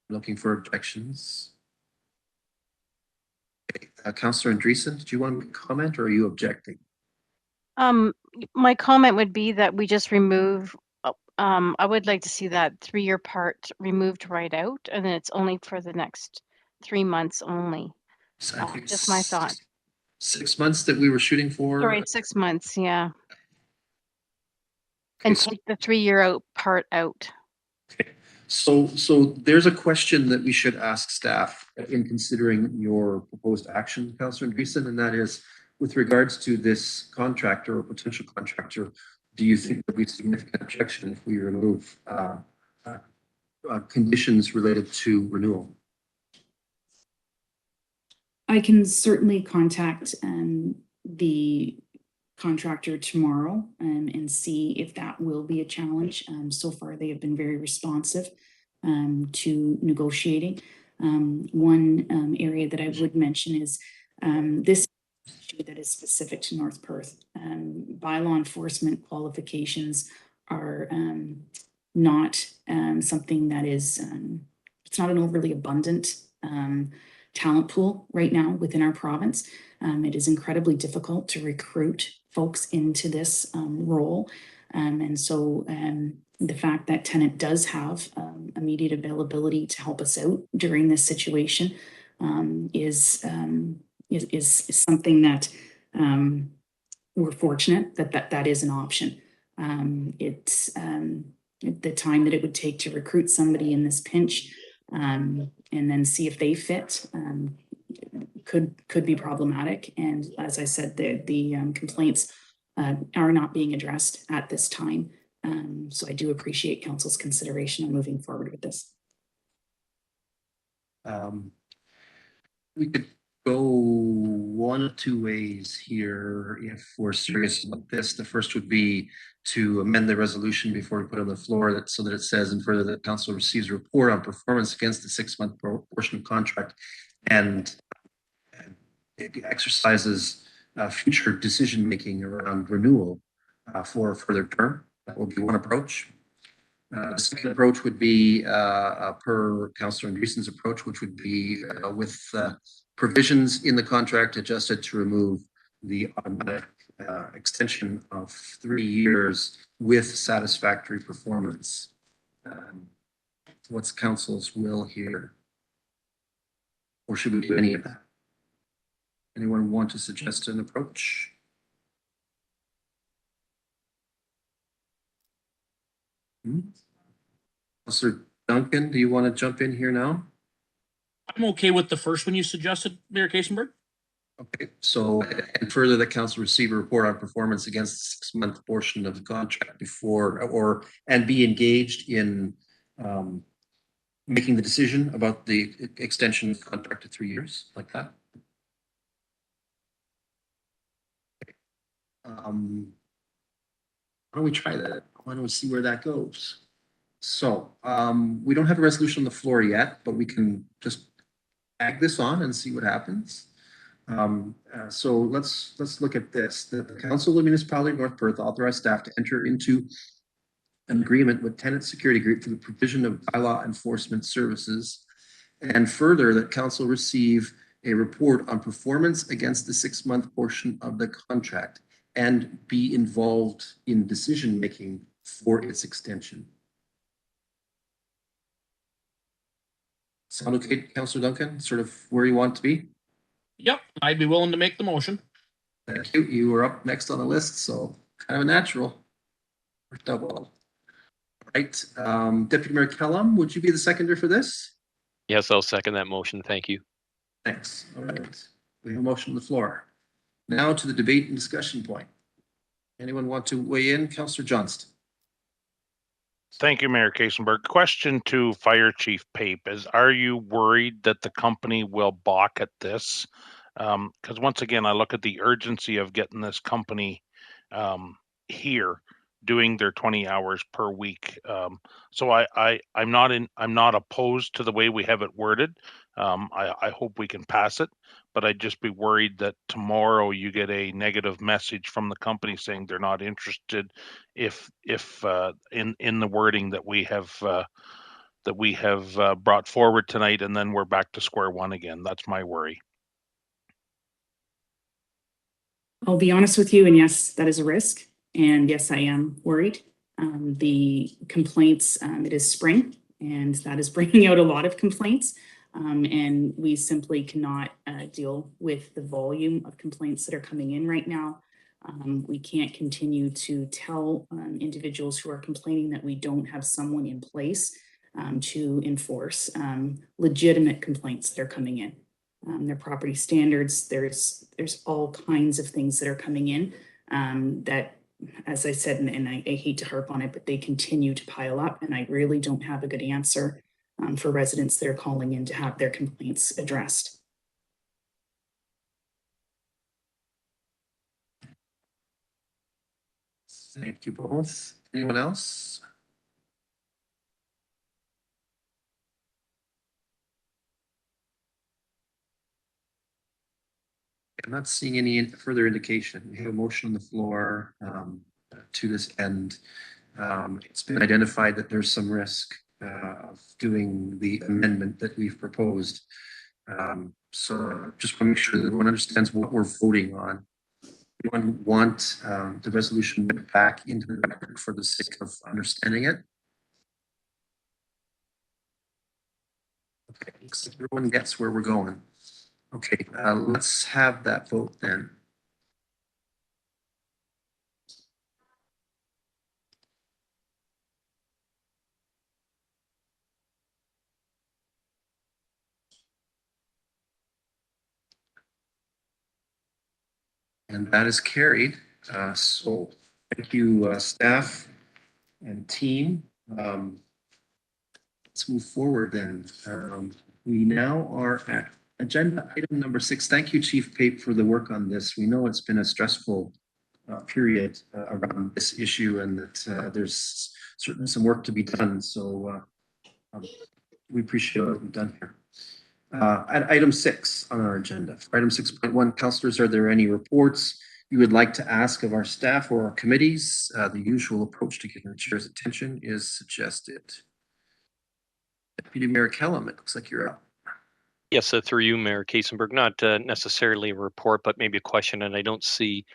Looking for objections. Okay. Councillor Andreessen, do you want to comment or are you objecting? My comment would be that we just remove, I would like to see that 3-year part removed right out, and then it's only for the next 3 months only. So I think Just my thought. 6 months that we were shooting for. Sorry, 6 months, yeah. Okay, And so, take the 3-year part out. okay. So there's a question that we should ask staff in considering your proposed action, Councillor Andreessen, and that is, with regards to this contractor or potential contractor, do you think there'll be significant objection if we remove conditions related to renewal? I can certainly contact the contractor tomorrow and see if that will be a challenge. So far, they have been very responsive to negotiating. One area that I would mention is this issue that is specific to North Perth. Bylaw enforcement qualifications are not something that is, it's not an overly abundant talent pool right now within our province. It is incredibly difficult to recruit folks into this role. And so the fact that Tenant does have immediate availability to help us out during this situation is something that we're fortunate that is an option. It's the time that it would take to recruit somebody in this pinch and then see if they fit could be problematic. And as I said, the complaints are not being addressed at this time. So I do appreciate council's consideration on moving forward with this. We could go one of two ways here if we're serious about this. The first would be to amend the resolution before we put it on the floor so that it says, and further, that council receives a report on performance against the 6-month portion of contract and it exercises future decision-making around renewal for a further term. That will be one approach. The second approach would be per Councillor Andreessen's approach, which would be with provisions in the contract adjusted to remove the automatic extension of 3 years with satisfactory performance. What's council's will here? Or should we do any of that? Anyone want to suggest an approach? Councillor Duncan, do you want to jump in here now? I'm okay with the first one you suggested, Mayor Kasenberg. Okay, so and further, the council receive a report on performance against the 6-month portion of the contract before and be engaged in making the decision about the extension of the contract to 3 years, like that. Why don't we try that? Why don't we see where that goes? So we don't have a resolution on the floor yet, but we can just tag this on and see what happens. So let's look at this. The Council of the Municipality of North Perth authorized staff to enter into an agreement with Tenant Security Group for the provision of bylaw enforcement services, and further that council receive a report on performance against the 6-month portion of the contract and be involved in decision making for its extension. Sound okay, Councillor Duncan? Sort of where you want to be? Yep, I'd be willing to make the motion. Thank you. You were up next on the list, so kind of a natural. Worked out well. Right. Deputy Mayor Kellum, would you be the seconder for this? Yes, I'll second that motion. Thank you. Thanks. All right. We have a motion on the floor. Now to the debate and discussion point. Anyone want to weigh in? Councillor Johnston. Thank you, Mayor Kasenberg. Question to Fire Chief Pape is, are you worried that the company will balk at this? Because once again, I look at the urgency of getting this company here doing their 20 hours per week. So I'm not opposed to the way we have it worded. I hope we can pass it, but I'd just be worried that tomorrow you get a negative message from the company saying they're not interested if in the wording that we have brought forward tonight, and then we're back to square one again. That's my worry. I'll be honest with you, and yes, that is a risk. And yes, I am worried. The complaints, it is spring, and that is bringing out a lot of complaints. And we simply cannot deal with the volume of complaints that are coming in right now. We can't continue to tell individuals who are complaining that we don't have someone in place to enforce legitimate complaints that are coming in. Their property standards, there's all kinds of things that are coming in that, as I said, and I hate to harp on it, but they continue to pile up, and I really don't have a good answer for residents that are calling in to have their complaints addressed. Thank you both. Anyone else? I'm not seeing any further indication. We have a motion on the floor to this end. It's been identified that there's some risk of doing the amendment that we've proposed. So just want to make sure that everyone understands what we're voting on. Anyone want the resolution back into the record for the sake of understanding it? Okay, looks like everyone gets where we're going. Okay, let's have that vote then. And that is carried. So thank you, staff and team. Let's move forward then. We now are at agenda item number 6. Thank you, Chief Pape, for the work on this. We know it's been a stressful period around this issue, and that there's certainly some work to be done. So we appreciate what we've done here. At item 6 on our agenda, for item 6.1, councillors, are there any reports you would like to ask of our staff or our committees? The usual approach to getting the chair's attention is suggested. Deputy Mayor Kellum, it looks like you're up. Yes, through you, Mayor Kasenberg, not necessarily a report, but maybe a question, and I don't see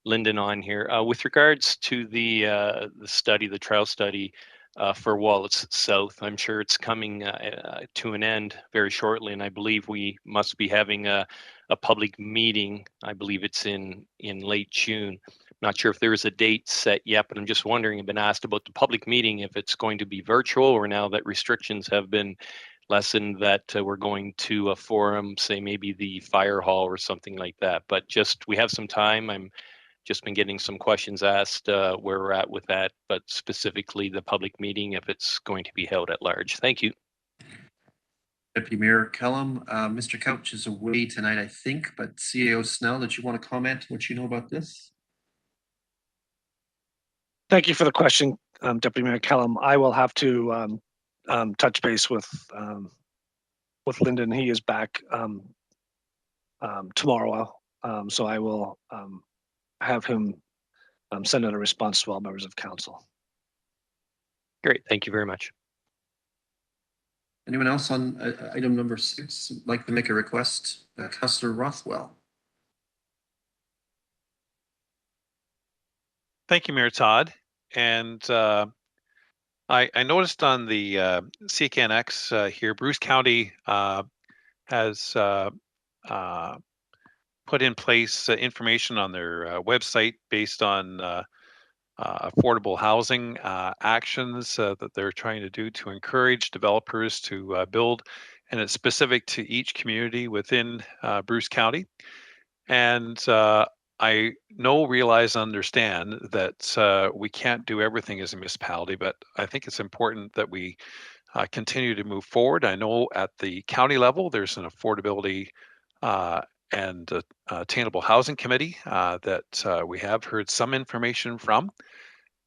Lyndon on here. With regards to the study, the trial study for Wallace South, I'm sure it's coming to an end very shortly, and I believe we must be having a public meeting. I believe it's in late June. Not sure if there is a date set yet, but I'm just wondering, I've been asked about the public meeting, if it's going to be virtual, or now that restrictions have been lessened, that we're going to a forum, say maybe the fire hall or something like that. But just, we have some time. I'm just been getting some questions asked where we're at with that, but specifically the public meeting, if it's going to be held at large. Thank you. Deputy Mayor Kellum, Mr. Couch is away tonight, I think, but CAO Snell, did you want to comment what you know about this? Thank you for the question, Deputy Mayor Kellum. I will have to touch base with with Lyndon. He is back tomorrow. So I will have him send out a response to all members of council. Great, thank you very much. Anyone else on item number 6 like to make a request? Councillor Rothwell. Thank you, Mayor Todd. And I noticed on the CKNX here, Bruce County has put in place information on their website based on affordable housing actions that they're trying to do to encourage developers to build, and it's specific to each community within Bruce County. And I realize, understand that we can't do everything as a municipality, but I think it's important that we continue to move forward. I know at the county level, there's an affordability and attainable housing committee that we have heard some information from.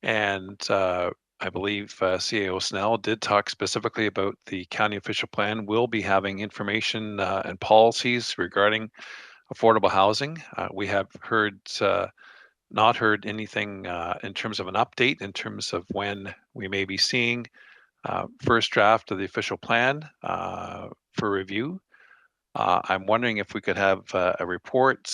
And I believe CAO Snell did talk specifically about the county official plan. We'll be having information and policies regarding affordable housing. We have not heard anything in terms of an update in terms of when we may be seeing first draft of the official plan for review. I'm wondering if we could have a report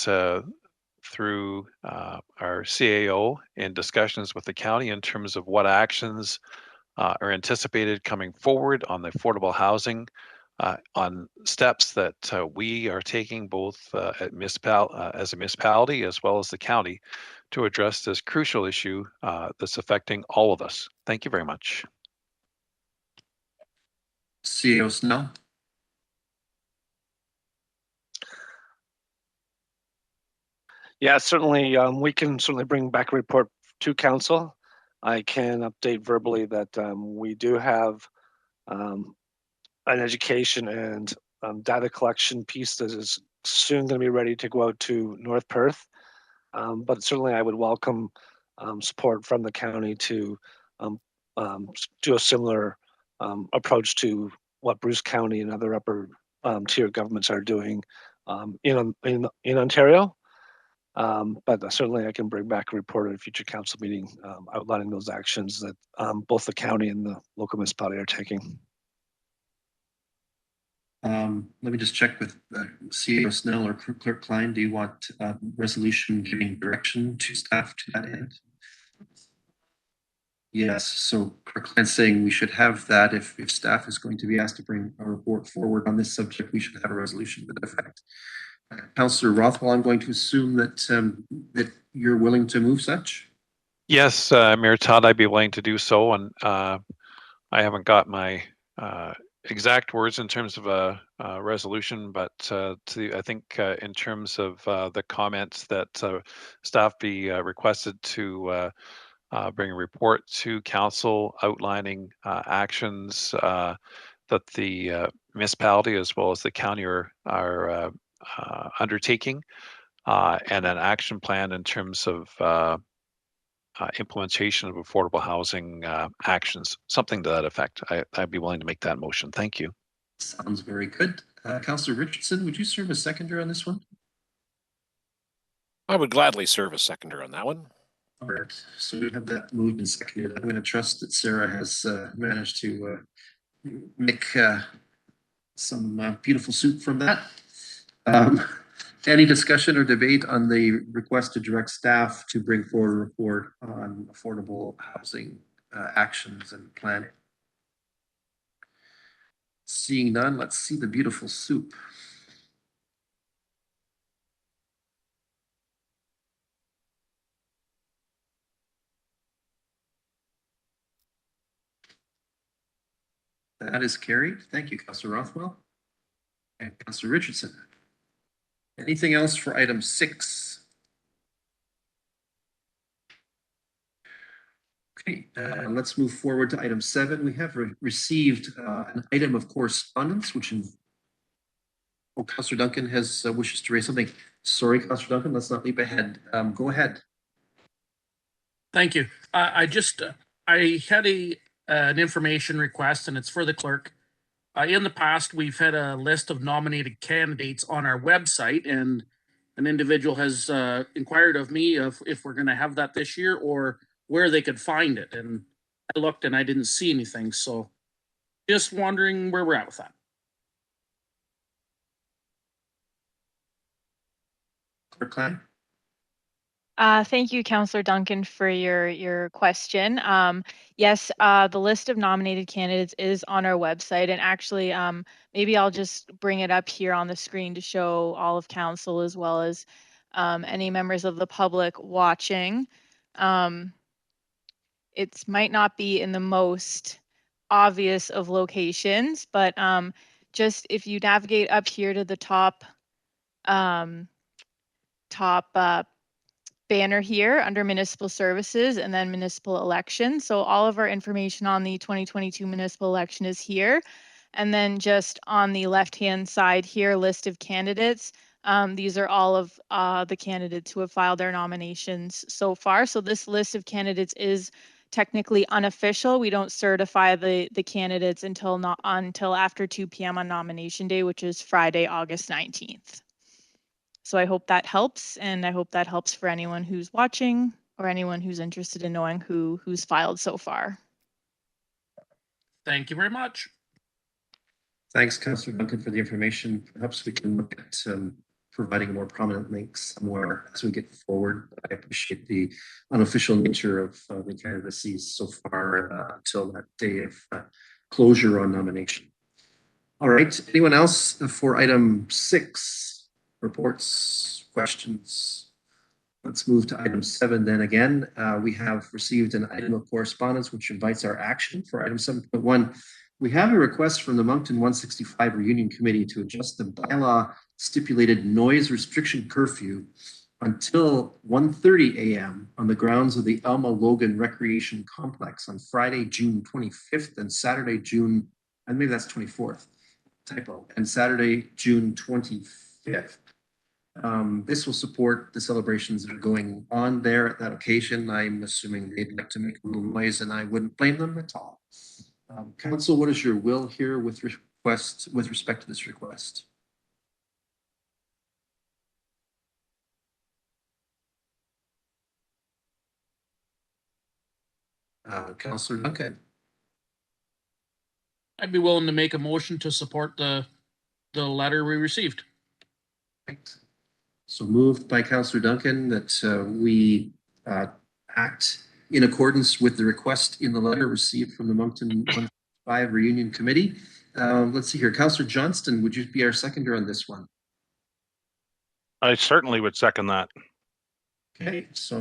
through our CAO in discussions with the county in terms of what actions are anticipated coming forward on the affordable housing, on steps that we are taking both as a municipality as well as the county to address this crucial issue that's affecting all of us. Thank you very much. CAO Snell. Yeah, certainly. We can certainly bring back a report to council. I can update verbally that we do have an education and data collection piece that is soon going to be ready to go out to North Perth. But certainly I would welcome support from the county to do a similar approach to what Bruce County and other upper tier governments are doing in Ontario. But certainly I can bring back a report at a future council meeting outlining those actions that both the county and the local municipality are taking. Let me just check with CAO Snell or Clerk Klein. Do you want a resolution giving direction to staff to that end? Yes, so Clerk Klein's saying we should have that. If staff is going to be asked to bring a report forward on this subject, we should have a resolution to that effect. Councillor Rothwell, I'm going to assume that that you're willing to move such? Yes, Mayor Todd, I'd be willing to do so. And I haven't got my exact words in terms of a resolution, but I think in terms of the comments that staff be requested to bring a report to council outlining actions that the municipality as well as the county are undertaking, and an action plan in terms of implementation of affordable housing actions, something to that effect. I'd be willing to make that motion. Thank you. Sounds very good. Councillor Richardson, would you serve as seconder on this one? I would gladly serve as seconder on that one. All right, so we have that moved and seconded. I'm going to trust that Sarah has managed to make some beautiful soup from that. Any discussion or debate on the request to direct staff to bring forward a report on affordable housing actions and planning? Seeing none, let's see the beautiful soup. That is carried. Thank you, Councillor Rothwell and Councillor Richardson. Anything else for item 6? Okay, let's move forward to item 7. We have received an item of correspondence, which Councillor Duncan has wishes to raise something. Sorry, Councillor Duncan, let's not leap ahead. Go ahead. Thank you. I had an information request, and it's for the clerk. In the past, we've had a list of nominated candidates on our website, and an individual has inquired of me if we're going to have that this year or where they could find it. And I looked and I didn't see anything. So just wondering where we're at with that. Clerk Klein? Thank you, Councillor Duncan, for your question. Yes, the list of nominated candidates is on our website, and actually, maybe I'll just bring it up here on the screen to show all of council as well as any members of the public watching. It might not be in the most obvious of locations, but just if you navigate up here to the top banner here under municipal services and then municipal elections. So all of our information on the 2022 municipal election is here. And then just on the left-hand side here, list of candidates. These are all of the candidates who have filed their nominations so far. So this list of candidates is technically unofficial. We don't certify the candidates until after 2 p.m. on nomination day, which is Friday, August 19th. So I hope that helps, and I hope that helps for anyone who's watching or anyone who's interested in knowing who's filed so far. Thank you very much. Thanks, Councillor Duncan, for the information. Perhaps we can look at providing a more prominent link somewhere as we get forward. I appreciate the unofficial nature of the candidacies so far until that day of closure on nomination. All right, anyone else for item 6? Reports, questions? Let's move to item 7 then again. We have received an item of correspondence which invites our action for item 7.1. We have a request from the Moncton 165 Reunion Committee to adjust the bylaw stipulated noise restriction curfew until 1:30 a.m. on the grounds of the Alma Logan Recreation Complex on Friday, June 25th and Saturday, June, and maybe that's 24th, typo, and Saturday, June 25th. This will support the celebrations that are going on there at that occasion. I'm assuming they'd like to make a little noise, and I wouldn't blame them at all. Council, what is your will here with respect to this request? Councillor Duncan. I'd be willing to make a motion to support the letter we received. Right. So moved by Councillor Duncan that we act in accordance with the request in the letter received from the Moncton 165 Reunion Committee. Let's see here. Councillor Johnston, would you be our seconder on this one? I certainly would second that. Okay, so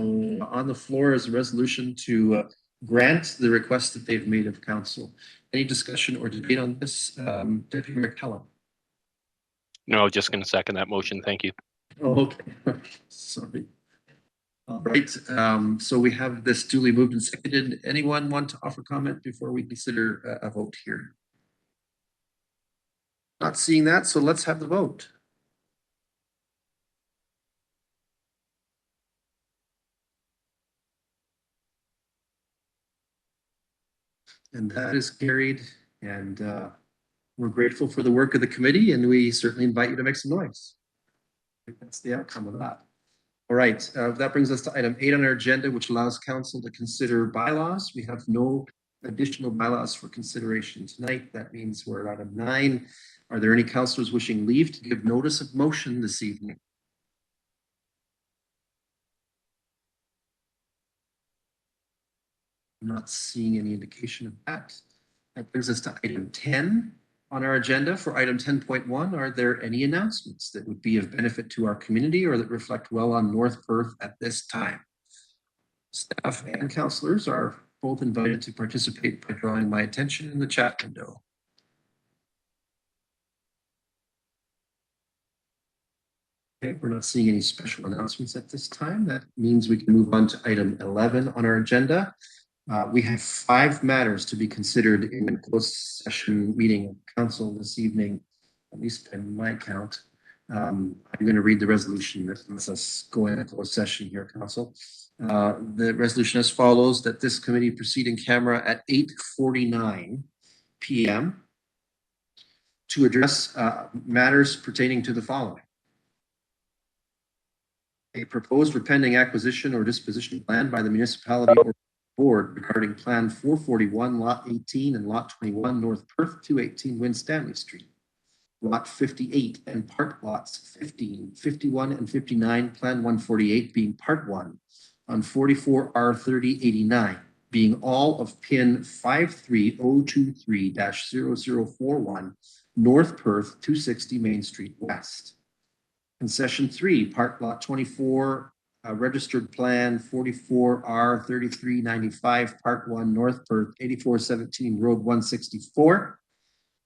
on the floor is a resolution to grant the request that they've made of council. Any discussion or debate on this? Deputy Mayor Kellum. No, just going to second that motion. Thank you. Oh, okay. Sorry. All right. So we have this duly moved and seconded. Anyone want to offer comment before we consider a vote here? Not seeing that, so let's have the vote. And that is carried, and we're grateful for the work of the committee, and we certainly invite you to make some noise. I think that's the outcome of that. All right, that brings us to item 8 on our agenda, which allows council to consider bylaws. We have no additional bylaws for consideration tonight. That means we're at item 9. Are there any councillors wishing leave to give notice of motion this evening? I'm not seeing any indication of that. That brings us to item 10 on our agenda. For item 10.1, are there any announcements that would be of benefit to our community or that reflect well on North Perth at this time? Staff and councillors are both invited to participate by drawing my attention in the chat window. Okay, we're not seeing any special announcements at this time. That means we can move on to item 11 on our agenda. We have 5 matters to be considered in a closed session meeting of council this evening, at least in my count. I'm going to read the resolution that lets us go in a closed session here, council. The resolution as follows: that this committee proceed in camera at 8:49 p.m. to address matters pertaining to the following. A proposed or pending acquisition or disposition of land by the municipality or board regarding Plan 441, Lot 18 and Lot 21, North Perth, 218 Winstanley Street. Lot 58 and part lots 15, 51, and 59, Plan 148 being Part 1 on 44R3089, being all of pin 53023-0041, North Perth, 260 Main Street West. Concession 3, Part Lot 24, Registered Plan 44R3395, Part 1, North Perth, 8417 Road 164.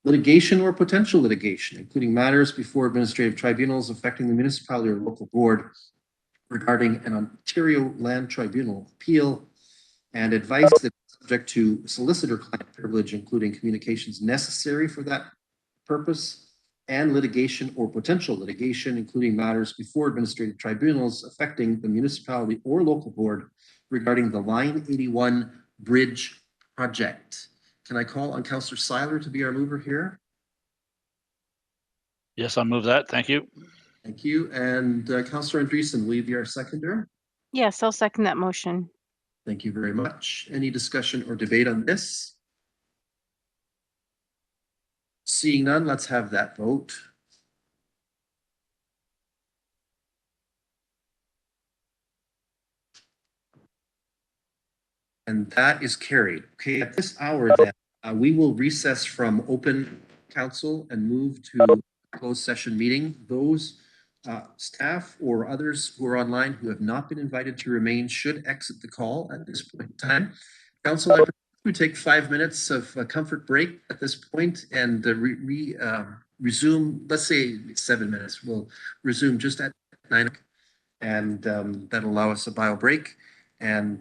Litigation or potential litigation, including matters before administrative tribunals affecting the municipality or local board regarding an Ontario Land Tribunal appeal, and advice that is subject to solicitor-client privilege, including communications necessary for that purpose, and litigation or potential litigation, including matters before administrative tribunals affecting the municipality or local board regarding the Line 81 Bridge project. Can I call on Councillor Seiler to be our mover here? Yes, I'll move that. Thank you. Thank you. And Councillor Andreessen, will you be our seconder? Yes, I'll second that motion. Thank you very much. Any discussion or debate on this? Seeing none, let's have that vote. And that is carried. Okay, at this hour then, we will recess from open council and move to closed session meeting. Those staff or others who are online who have not been invited to remain should exit the call at this point in time. Council, we take 5 minutes of a comfort break at this point and resume, let's say 7 minutes. We'll resume just at 9 and that'll allow us a bio break. And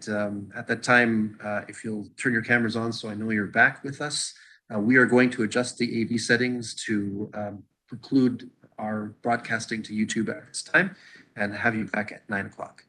at that time, if you'll turn your cameras on so I know you're back with us, we are going to adjust the AV settings to preclude our broadcasting to YouTube at this time and have you back at 9 o'clock.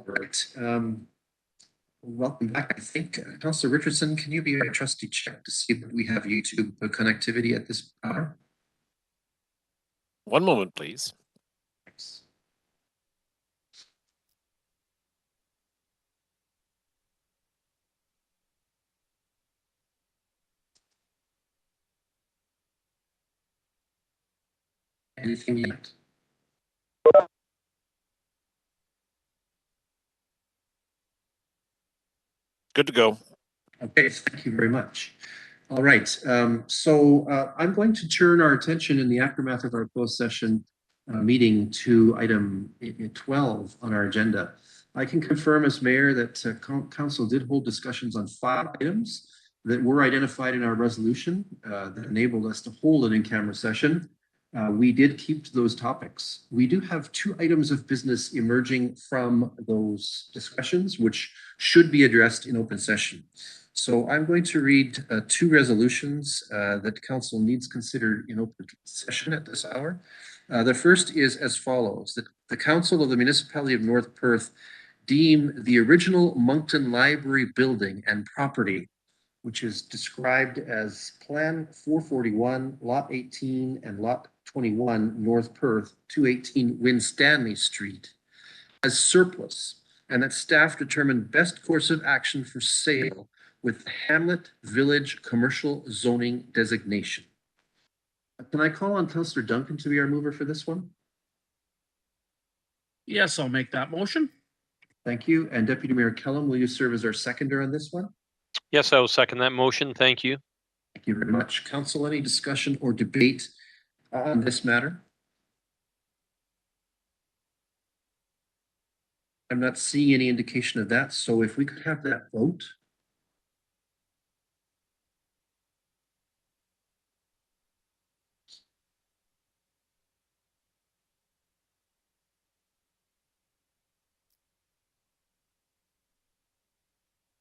All right. Welcome back. I think Councillor Richardson, can you be a trustee check to see that we have YouTube connectivity at this hour? One moment, please. Thanks. Anything yet? Good to go. Okay, thank you very much. All right, so I'm going to turn our attention in the aftermath of our closed session meeting to item 12 on our agenda. I can confirm as mayor that council did hold discussions on 5 items that were identified in our resolution that enabled us to hold an in-camera session. We did keep to those topics. We do have 2 items of business emerging from those discussions, which should be addressed in open session. So I'm going to read 2 resolutions that council needs considered in open session at this hour. The first is as follows: that the council of the municipality of North Perth deem the original Moncton Library building and property, which is described as Plan 441, Lot 18 and Lot 21, North Perth, 218 Winstanley Street, as surplus, and that staff determine best course of action for sale with the Hamlet Village Commercial Zoning designation. Can I call on Councillor Duncan to be our mover for this one? Yes, I'll make that motion. Thank you. And Deputy Mayor Kellum, will you serve as our seconder on this one? Yes, I will second that motion. Thank you. Thank you very much. Council, any discussion or debate on this matter? I'm not seeing any indication of that, so if we could have that vote.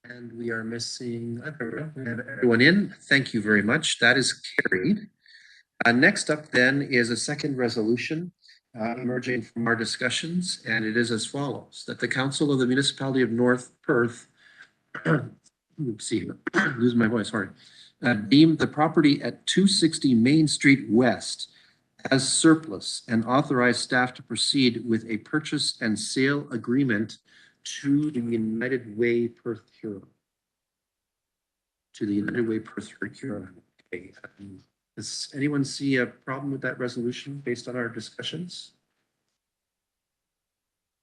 And we are missing, we have everyone in. Thank you very much. That is carried. Next up then is a second resolution emerging from our discussions, and it is as follows: that the Council of the Municipality of North Perth, lose my voice, sorry, deem the property at 260 Main Street West as surplus and authorize staff to proceed with a purchase and sale agreement to the United Way Perth Huron. To the United Way Perth Huron. Okay. Does anyone see a problem with that resolution based on our discussions?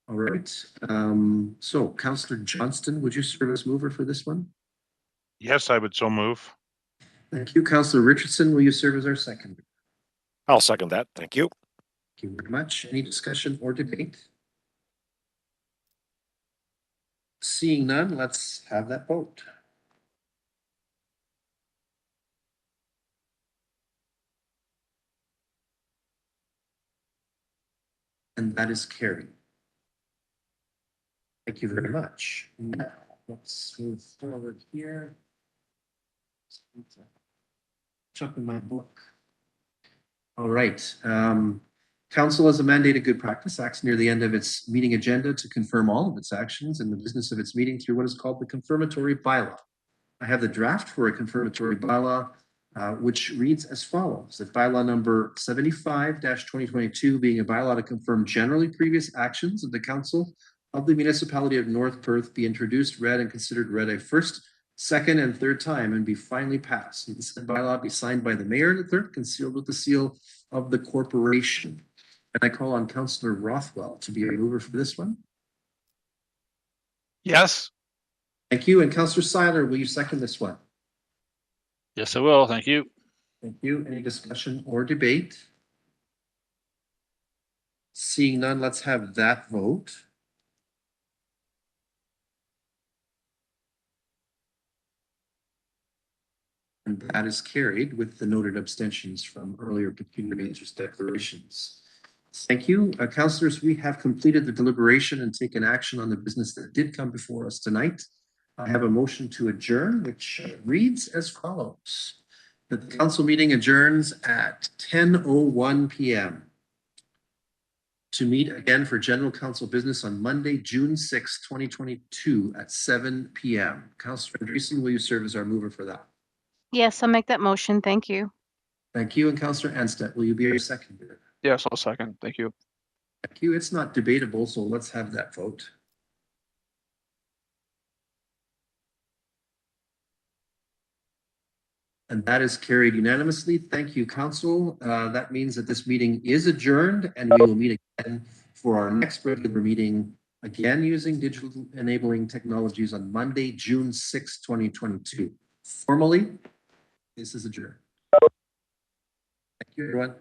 All right. So Councillor Johnston, would you serve as mover for this one? Yes, I would so move. Thank you. Councillor Richardson, will you serve as our second? I'll second that. Thank you. Thank you very much. Any discussion or debate? Seeing none, let's have that vote. And that is carried. Thank you very much. Now, let's move forward here. Jump in my book. All right. Council has a mandated good practice, acts near the end of its meeting agenda to confirm all of its actions in the business of its meeting through what is called the confirmatory bylaw. I have the draft for a confirmatory bylaw, which reads as follows: that bylaw number 75-2022 being a bylaw to confirm generally previous actions of the Council of the Municipality of North Perth be introduced, read, and considered read a first, second, and third time and be finally passed. And this bylaw be signed by the mayor and the clerk and sealed with the seal of the corporation. And I call on Councillor Rothwell to be a mover for this one. Yes. Thank you. And Councillor Seiler, will you second this one? Yes, I will. Thank you. Thank you. Any discussion or debate? Seeing none, let's have that vote. And that is carried with the noted abstentions from earlier pecuniary interest declarations. Thank you. Councillors, we have completed the deliberation and taken action on the business that did come before us tonight. I have a motion to adjourn, which reads as follows: that the council meeting adjourns at 10:01 p.m. to meet again for general council business on Monday, June 6, 2022 at 7 p.m. Councillor Richardson, will you serve as our mover for that? Yes, I'll make that motion. Thank you. Thank you. And Councillor Anstett, will you be our seconder? Yes, I'll second. Thank you. Thank you. It's not debatable, so let's have that vote. And that is carried unanimously. Thank you, Council. That means that this meeting is adjourned, and we will meet again for our next regular meeting, again using digital enabling technologies on Monday, June 6, 2022. Formally, this is adjourned. Thank you, everyone.